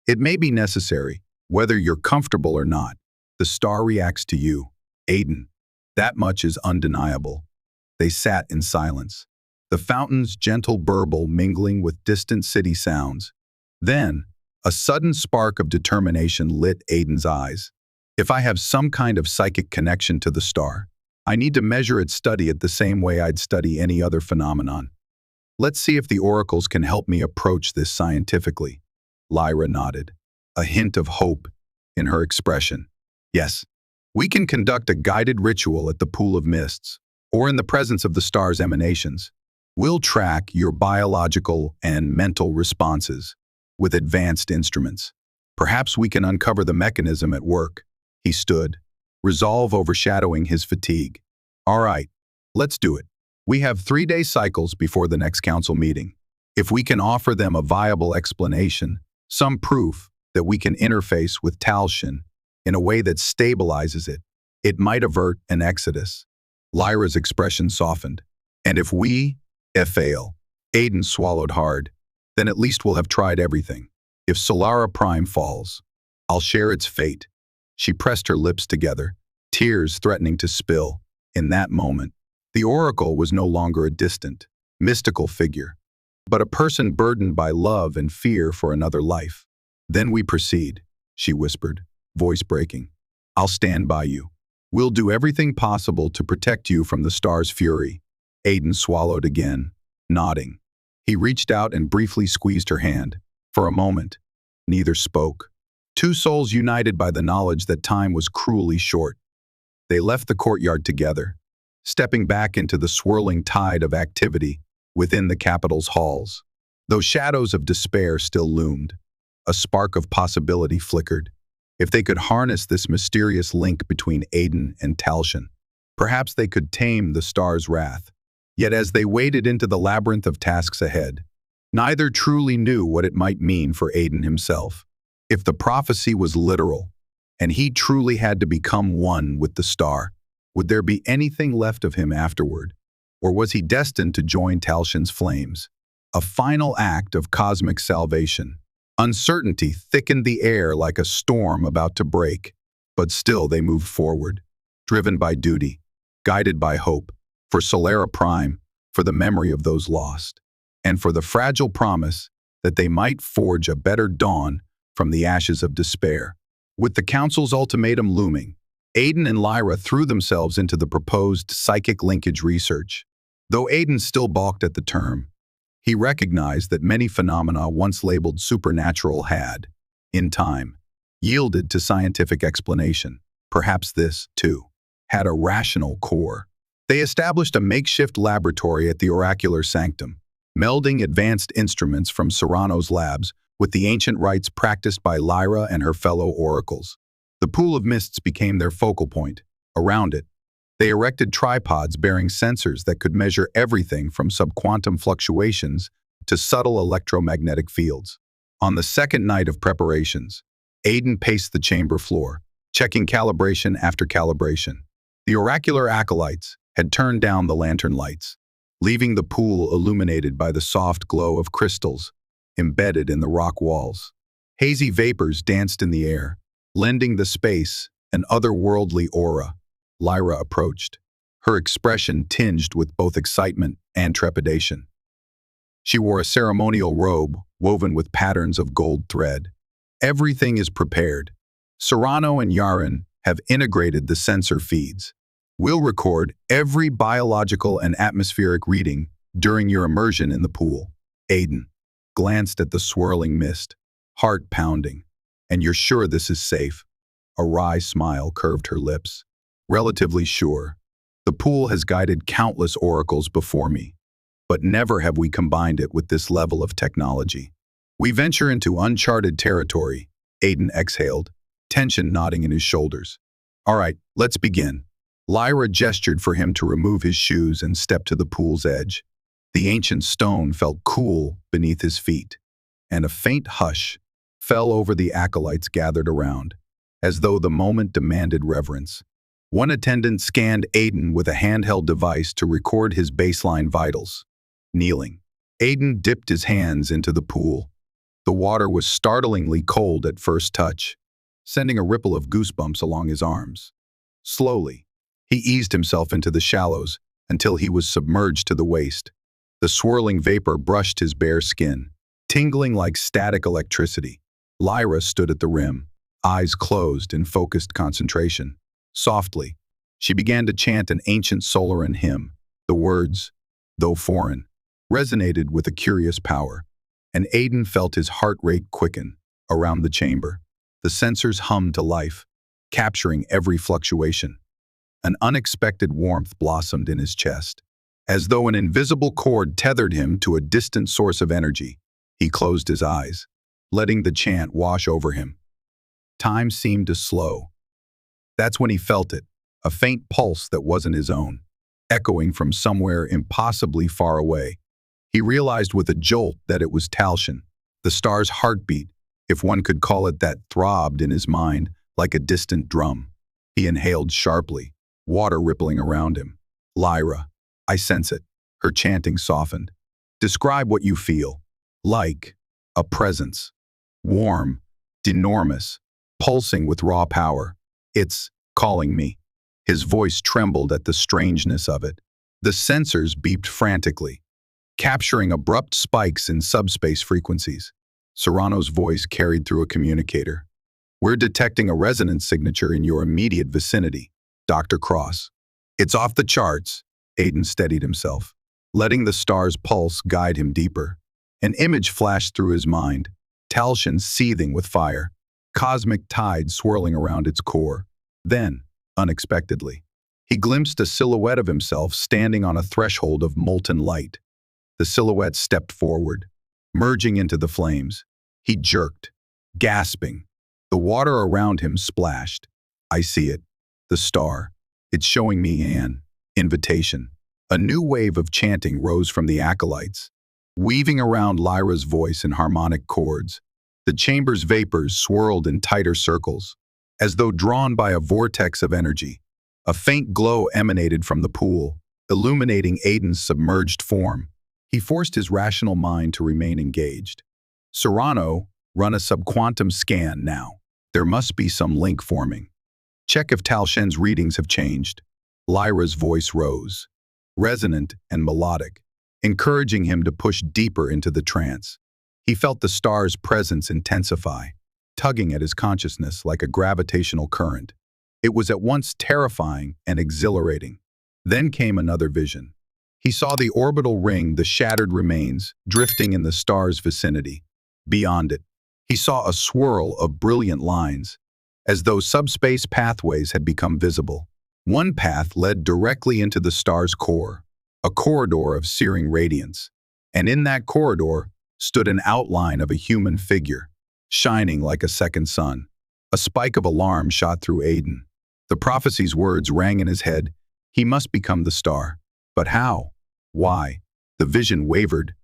It may be necessary, whether you're comfortable or not. The star reacts to you, Aiden. That much is undeniable. They sat in silence, the fountain's gentle burble mingling with distant city sounds. Then, a sudden spark of determination lit Aiden's eyes. If I have some kind of psychic connection to the star, I need to measure its study it the same way I'd study any other phenomenon. Let's see if the oracles can help me approach this scientifically. Lyra nodded, a hint of hope in her expression. Yes, we can conduct a guided ritual at the Pool of Mists, or in the presence of the star's emanations. We'll track your biological and mental responses with advanced instruments. Perhaps we can uncover the mechanism at work. He stood, resolve overshadowing his fatigue. All right, let's do it. We have 3-day cycles before the next council meeting. If we can offer them a viable explanation, some proof that we can interface with Talshin in a way that stabilizes it, it might avert an exodus. Lyra's expression softened. And if we fail, Aiden swallowed hard, then at least we'll have tried everything. If Solara Prime falls, I'll share its fate. She pressed her lips together, tears threatening to spill. In that moment, the oracle was no longer a distant, mystical figure, but a person burdened by love and fear for another life. Then we proceed, she whispered, voice breaking. I'll stand by you. We'll do everything possible to protect you from the star's fury. Aiden swallowed again, nodding. He reached out and briefly squeezed her hand. For a moment, neither spoke. Two souls united by the knowledge that time was cruelly short. They left the courtyard together, stepping back into the swirling tide of activity within the capital's halls. Though shadows of despair still loomed, a spark of possibility flickered. If they could harness this mysterious link between Aiden and Talshin, perhaps they could tame the star's wrath. Yet as they waded into the labyrinth of tasks ahead, neither truly knew what it might mean for Aiden himself. If the prophecy was literal, and he truly had to become one with the star, would there be anything left of him afterward? Or was he destined to join Talshin's flames? A final act of cosmic salvation. Uncertainty thickened the air like a storm about to break, but still they moved forward, driven by duty, guided by hope, for Solara Prime, for the memory of those lost, and for the fragile promise that they might forge a better dawn from the ashes of despair. With the council's ultimatum looming, Aiden and Lyra threw themselves into the proposed psychic linkage research. Though Aiden still balked at the term, he recognized that many phenomena once labeled supernatural had, in time, yielded to scientific explanation. Perhaps this, too, had a rational core. They established a makeshift laboratory at the oracular sanctum, melding advanced instruments from Serrano's labs with the ancient rites practiced by Lyra and her fellow oracles. The Pool of Mists became their focal point. Around it, they erected tripods bearing sensors that could measure everything from subquantum fluctuations to subtle electromagnetic fields. On the second night of preparations, Aiden paced the chamber floor, checking calibration after calibration. The oracular acolytes had turned down the lantern lights, leaving the pool illuminated by the soft glow of crystals embedded in the rock walls. Hazy vapors danced in the air, lending the space an otherworldly aura. Lyra approached, her expression tinged with both excitement and trepidation. She wore a ceremonial robe woven with patterns of gold thread. Everything is prepared. Serrano and Yarin have integrated the sensor feeds. We'll record every biological and atmospheric reading during your immersion in the pool. Aiden glanced at the swirling mist, heart pounding. And you're sure this is safe? A wry smile curved her lips. Relatively sure. The pool has guided countless oracles before me, but never have we combined it with this level of technology. We venture into uncharted territory, Aiden exhaled, tension knotting in his shoulders. All right, let's begin. Lyra gestured for him to remove his shoes and step to the pool's edge. The ancient stone felt cool beneath his feet, and a faint hush fell over the acolytes gathered around, as though the moment demanded reverence. One attendant scanned Aiden with a handheld device to record his baseline vitals. Kneeling, Aiden dipped his hands into the pool. The water was startlingly cold at first touch, sending a ripple of goosebumps along his arms. Slowly, he eased himself into the shallows until he was submerged to the waist. The swirling vapor brushed his bare skin, tingling like static electricity. Lyra stood at the rim, eyes closed in focused concentration. Softly, She began to chant an ancient Solaran hymn. The words, though foreign, resonated with a curious power, and Aiden felt his heart rate quicken around the chamber. The sensors hummed to life, capturing every fluctuation. An unexpected warmth blossomed in his chest, as though an invisible cord tethered him to a distant source of energy. He closed his eyes, letting the chant wash over him. Time seemed to slow. That's when he felt it, a faint pulse that wasn't his own, echoing from somewhere impossibly far away. He realized with a jolt that it was Talshin. The star's heartbeat, if one could call it that, throbbed in his mind like a distant drum. He inhaled sharply, water rippling around him. Lyra, I sense it. Her chanting softened. Describe what you feel. Like a presence. Warm, enormous, pulsing with raw power. It's calling me. His voice trembled at the strangeness of it. The sensors beeped frantically, capturing abrupt spikes in subspace frequencies. Serrano's voice carried through a communicator. We're detecting a resonance signature in your immediate vicinity, Dr. Cross. It's off the charts. Aiden steadied himself, letting the star's pulse guide him deeper. An image flashed through his mind, Talshin seething with fire, cosmic tide swirling around its core. Then, unexpectedly, he glimpsed a silhouette of himself standing on a threshold of molten light. The silhouette stepped forward, merging into the flames. He jerked, gasping. The water around him splashed. I see it. The star. It's showing me an invitation. A new wave of chanting rose from the acolytes, weaving around Lyra's voice in harmonic chords. The chamber's vapors swirled in tighter circles, as though drawn by a vortex of energy. A faint glow emanated from the pool, illuminating Aiden's submerged form. He forced his rational mind to remain engaged. Serrano, run a subquantum scan now. There must be some link forming. Check if Talshin's readings have changed. Lyra's voice rose, resonant and melodic, encouraging him to push deeper into the trance. He felt the star's presence intensify, tugging at his consciousness like a gravitational current. It was at once terrifying and exhilarating. Then came another vision. He saw the orbital ring, the shattered remains, drifting in the star's vicinity. Beyond it, he saw a swirl of brilliant lines, as though subspace pathways had become visible. One path led directly into the star's core, a corridor of searing radiance, and in that corridor stood an outline of a human figure, shining like a second sun. A spike of alarm shot through Aiden. The prophecy's words rang in his head. He must become the star. But how? Why? The vision wavered,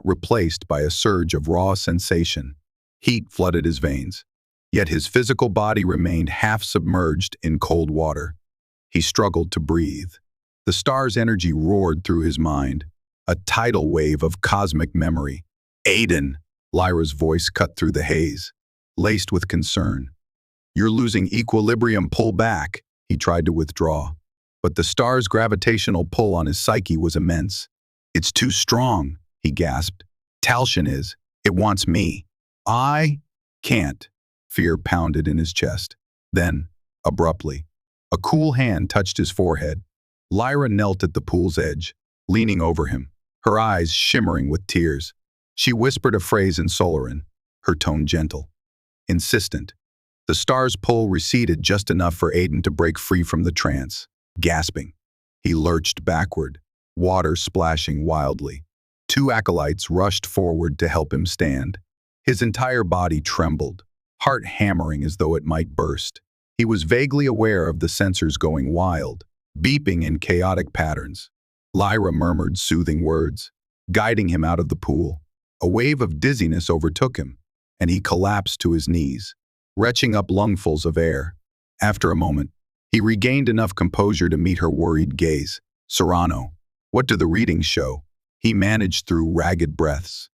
replaced by a surge of raw sensation. Heat flooded his veins, yet his physical body remained half submerged in cold water. He struggled to breathe. The star's energy roared through his mind, a tidal wave of cosmic memory. Aiden, Lyra's voice cut through the haze, laced with concern. You're losing equilibrium, pull back. He tried to withdraw, but the star's gravitational pull on his psyche was immense. It's too strong, he gasped. Talshin is. It wants me. I can't. Fear pounded in his chest. Then, abruptly, a cool hand touched his forehead. Lyra knelt at the pool's edge, leaning over him, her eyes shimmering with tears. She whispered a phrase in Solaran, her tone gentle, insistent. The star's pull receded just enough for Aiden to break free from the trance. Gasping, he lurched backward, water splashing wildly. Two acolytes rushed forward to help him stand. His entire body trembled, heart hammering as though it might burst. He was vaguely aware of the sensors going wild, beeping in chaotic patterns. Lyra murmured soothing words, guiding him out of the pool. A wave of dizziness overtook him, and he collapsed to his knees, retching up lungfuls of air. After a moment, he regained enough composure to meet her worried gaze. Serrano, what do the readings show? He managed through ragged breaths.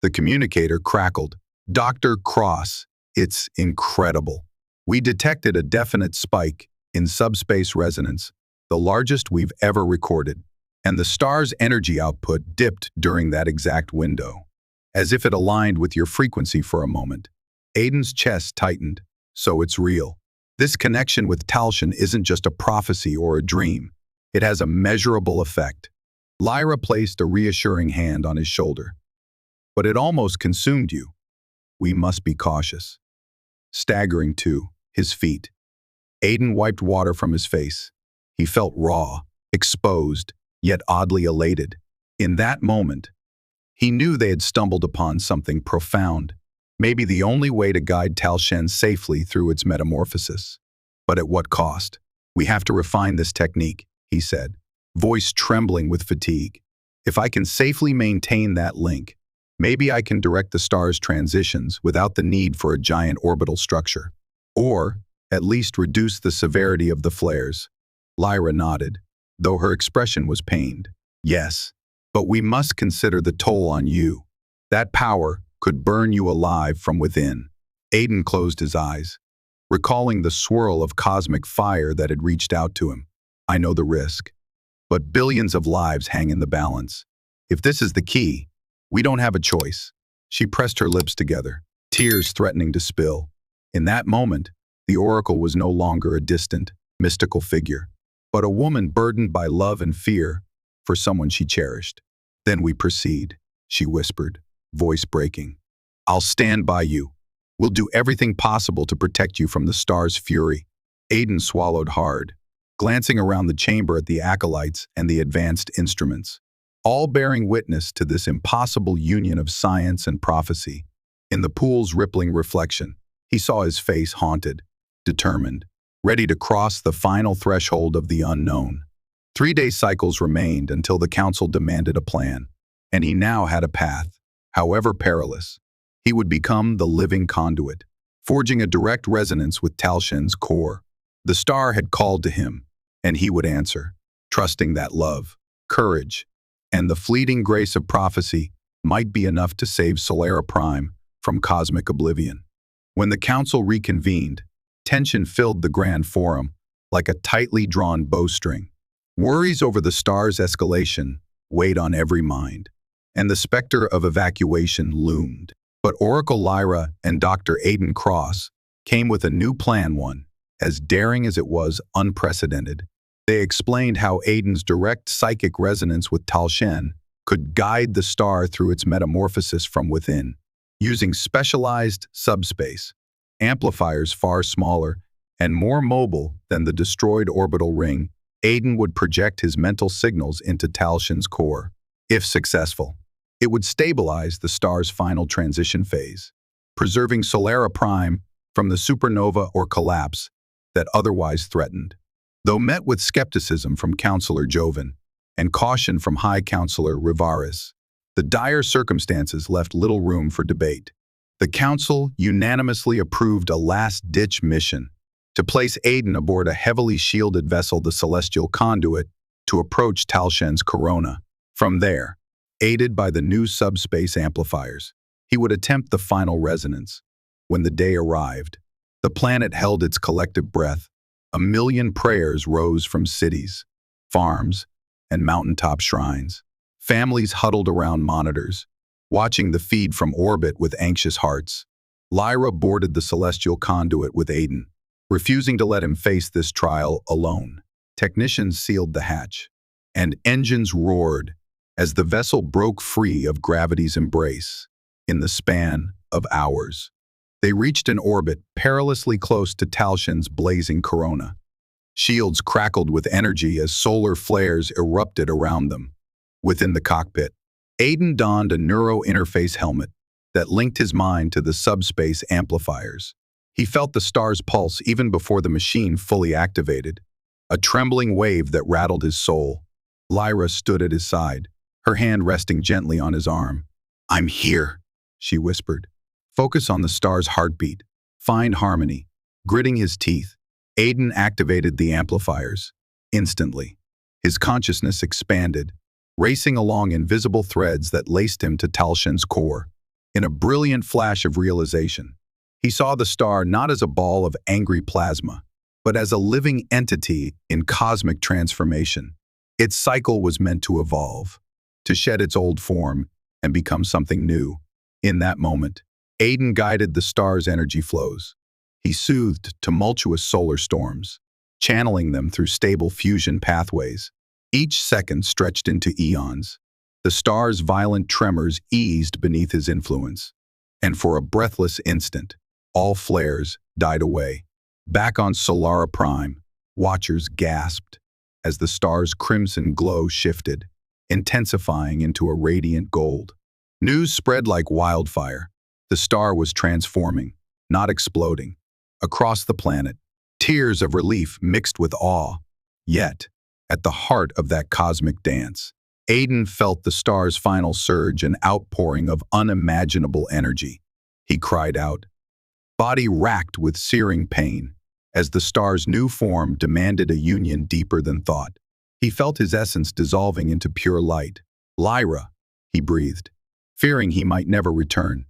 The communicator crackled. Dr. Cross, it's incredible. We detected a definite spike in subspace resonance, the largest we've ever recorded, and the star's energy output dipped during that exact window, as if it aligned with your frequency for a moment. Aiden's chest tightened. So it's real. This connection with Talshin isn't just a prophecy or a dream. It has a measurable effect. Lyra placed a reassuring hand on his shoulder. But it almost consumed you. We must be cautious. Staggering to his feet, Aiden wiped water from his face. He felt raw, exposed, yet oddly elated. In that moment, he knew they had stumbled upon something profound, maybe the only way to guide Talshin safely through its metamorphosis. But at what cost? We have to refine this technique, he said, voice trembling with fatigue. If I can safely maintain that link, maybe I can direct the star's transitions without the need for a giant orbital structure. Or, at least reduce the severity of the flares. Lyra nodded, though her expression was pained. Yes, but we must consider the toll on you. That power could burn you alive from within. Aiden closed his eyes, recalling the swirl of cosmic fire that had reached out to him. I know the risk, but billions of lives hang in the balance. If this is the key, we don't have a choice. She pressed her lips together, tears threatening to spill. In that moment, the Oracle was no longer a distant, mystical figure, but a woman burdened by love and fear for someone she cherished. Then we proceed, she whispered, voice breaking. I'll stand by you. We'll do everything possible to protect you from the star's fury. Aiden swallowed hard, glancing around the chamber at the acolytes and the advanced instruments, all bearing witness to this impossible union of science and prophecy. In the pool's rippling reflection, he saw his face haunted, determined, ready to cross the final threshold of the unknown. 3-day cycles remained until the council demanded a plan, and he now had a path, however perilous. He would become the living conduit, forging a direct resonance with Talshin's core. The star had called to him, and he would answer, trusting that love, courage, and the fleeting grace of prophecy might be enough to save Solara Prime from cosmic oblivion. When the council reconvened, tension filled the grand forum like a tightly drawn bowstring. Worries over the star's escalation weighed on every mind, and the specter of evacuation loomed. But Oracle Lyra and Dr. Aiden Cross came with a new plan, one as daring as it was unprecedented. They explained how Aiden's direct psychic resonance with Talshin could guide the star through its metamorphosis from within, using specialized subspace, amplifiers far smaller and more mobile than the destroyed orbital ring. Aiden would project his mental signals into Talshin's core. If successful, it would stabilize the star's final transition phase, preserving Solara Prime from the supernova or collapse that otherwise threatened. Though met with skepticism from Counselor Joven and caution from High Counselor Rivaris, the dire circumstances left little room for debate. The council unanimously approved a last-ditch mission to place Aiden aboard a heavily shielded vessel, the Celestial Conduit, to approach Talshin's corona. From there, aided by the new subspace amplifiers, he would attempt the final resonance. When the day arrived, the planet held its collective breath. 1,000,000 prayers rose from cities, farms, and mountaintop shrines. Families huddled around monitors, watching the feed from orbit with anxious hearts. Lyra boarded the Celestial Conduit with Aiden, refusing to let him face this trial alone. Technicians sealed the hatch, and engines roared as the vessel broke free of gravity's embrace. In the span of hours, they reached an orbit perilously close to Talshin's blazing corona. Shields crackled with energy as solar flares erupted around them. Within the cockpit, Aiden donned a neuro-interface helmet that linked his mind to the subspace amplifiers. He felt the star's pulse even before the machine fully activated, a trembling wave that rattled his soul. Lyra stood at his side, her hand resting gently on his arm. "I'm here," she whispered. "Focus on the star's heartbeat. Find harmony." Gritting his teeth, Aiden activated the amplifiers. Instantly, his consciousness expanded, racing along invisible threads that laced him to Talshin's core. In a brilliant flash of realization, he saw the star not as a ball of angry plasma, but as a living entity in cosmic transformation. Its cycle was meant to evolve, to shed its old form and become something new. In that moment, Aiden guided the star's energy flows. He soothed tumultuous solar storms, channeling them through stable fusion pathways. Each second stretched into eons. The star's violent tremors eased beneath his influence, and for a breathless instant, all flares died away. Back on Solara Prime, watchers gasped as the star's crimson glow shifted, intensifying into a radiant gold. News spread like wildfire. The star was transforming, not exploding. Across the planet, tears of relief mixed with awe. Yet, at the heart of that cosmic dance, Aiden felt the star's final surge, an outpouring of unimaginable energy. He cried out, body racked with searing pain, as the star's new form demanded a union deeper than thought. He felt his essence dissolving into pure light. Lyra, he breathed, fearing he might never return.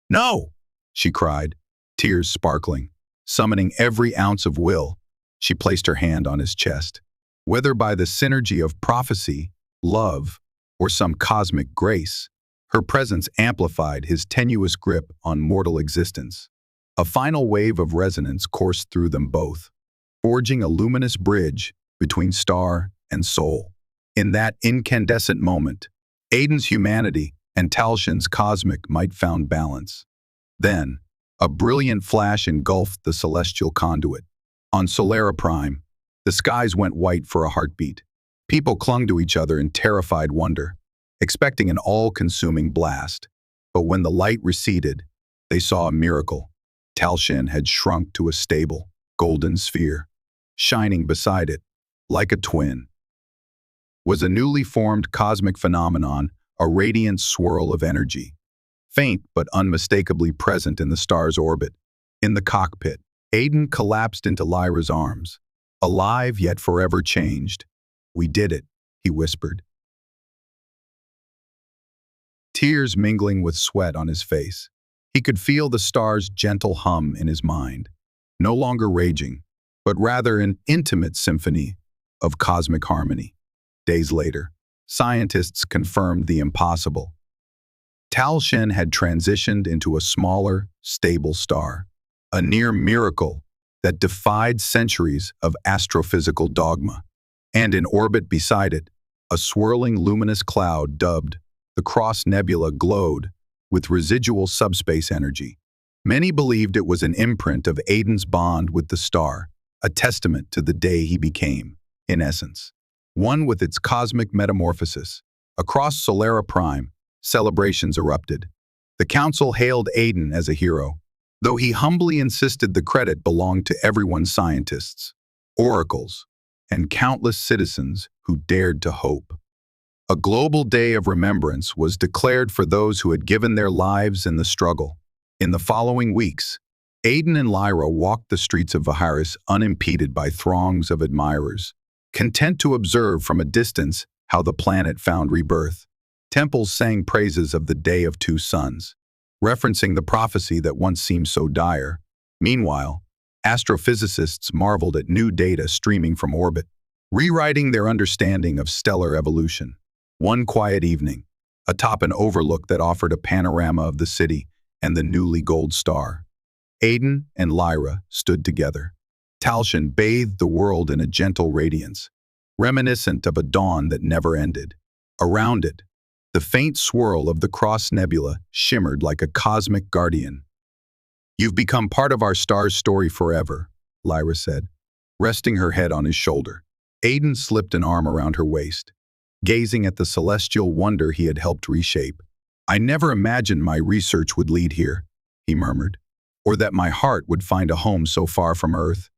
No, she cried, tears sparkling. Summoning every ounce of will, she placed her hand on his chest. Whether by the synergy of prophecy, love, or some cosmic grace, her presence amplified his tenuous grip on mortal existence. A final wave of resonance coursed through them both, forging a luminous bridge between star and soul. In that incandescent moment, Aiden's humanity and Talshin's cosmic might found balance. Then, a brilliant flash engulfed the celestial conduit. On Solara Prime, the skies went white for a heartbeat. People clung to each other in terrified wonder, expecting an all-consuming blast. But when the light receded, they saw a miracle. Talshin had shrunk to a stable, golden sphere. Shining beside it, like a twin, was a newly formed cosmic phenomenon, a radiant swirl of energy. Faint but unmistakably present in the star's orbit. In the cockpit, Aiden collapsed into Lyra's arms, alive yet forever changed. We did it, he whispered, tears mingling with sweat on his face. He could feel the star's gentle hum in his mind, no longer raging, but rather an intimate symphony of cosmic harmony. Days later, scientists confirmed the impossible. Talshin had transitioned into a smaller, stable star, a near miracle that defied centuries of astrophysical dogma. And in orbit beside it, a swirling luminous cloud dubbed the Cross Nebula glowed with residual subspace energy. Many believed it was an imprint of Aiden's bond with the star, a testament to the day he became, in essence, one with its cosmic metamorphosis. Across Solara Prime, celebrations erupted. The council hailed Aiden as a hero, though he humbly insisted the credit belonged to everyone's scientists, oracles, and countless citizens who dared to hope. A global day of remembrance was declared for those who had given their lives in the struggle. In the following weeks, Aiden and Lyra walked the streets of Vaharis unimpeded by throngs of admirers, content to observe from a distance how the planet found rebirth. Temples sang praises of the Day of Two Suns, referencing the prophecy that once seemed so dire. Meanwhile, astrophysicists marveled at new data streaming from orbit, rewriting their understanding of stellar evolution. One quiet evening, atop an overlook that offered a panorama of the city and the newly gold star, Aiden and Lyra stood together. Talshin bathed the world in a gentle radiance, reminiscent of a dawn that never ended. Around it, the faint swirl of the Cross Nebula shimmered like a cosmic guardian. "You've become part of our star's story forever," Lyra said, resting her head on his shoulder. Aiden slipped an arm around her waist, gazing at the celestial wonder he had helped reshape. "I never imagined my research would lead here," he murmured, "or that my heart would find a home so far from Earth."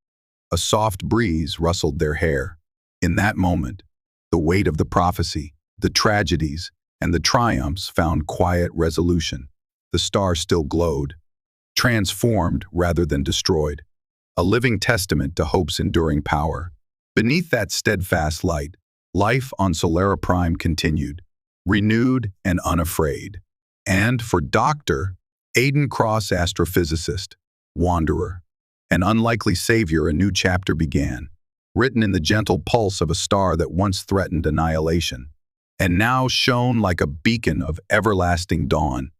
A soft breeze rustled their hair. In that moment, the weight of the prophecy, the tragedies, and the triumphs found quiet resolution. The star still glowed, transformed rather than destroyed, a living testament to hope's enduring power. Beneath that steadfast light, life on Solara Prime continued, renewed and unafraid. And for Dr. Aiden Cross, astrophysicist, wanderer, an unlikely savior, a new chapter began, written in the gentle pulse of a star that once threatened annihilation, and now shone like a beacon of everlasting dawn.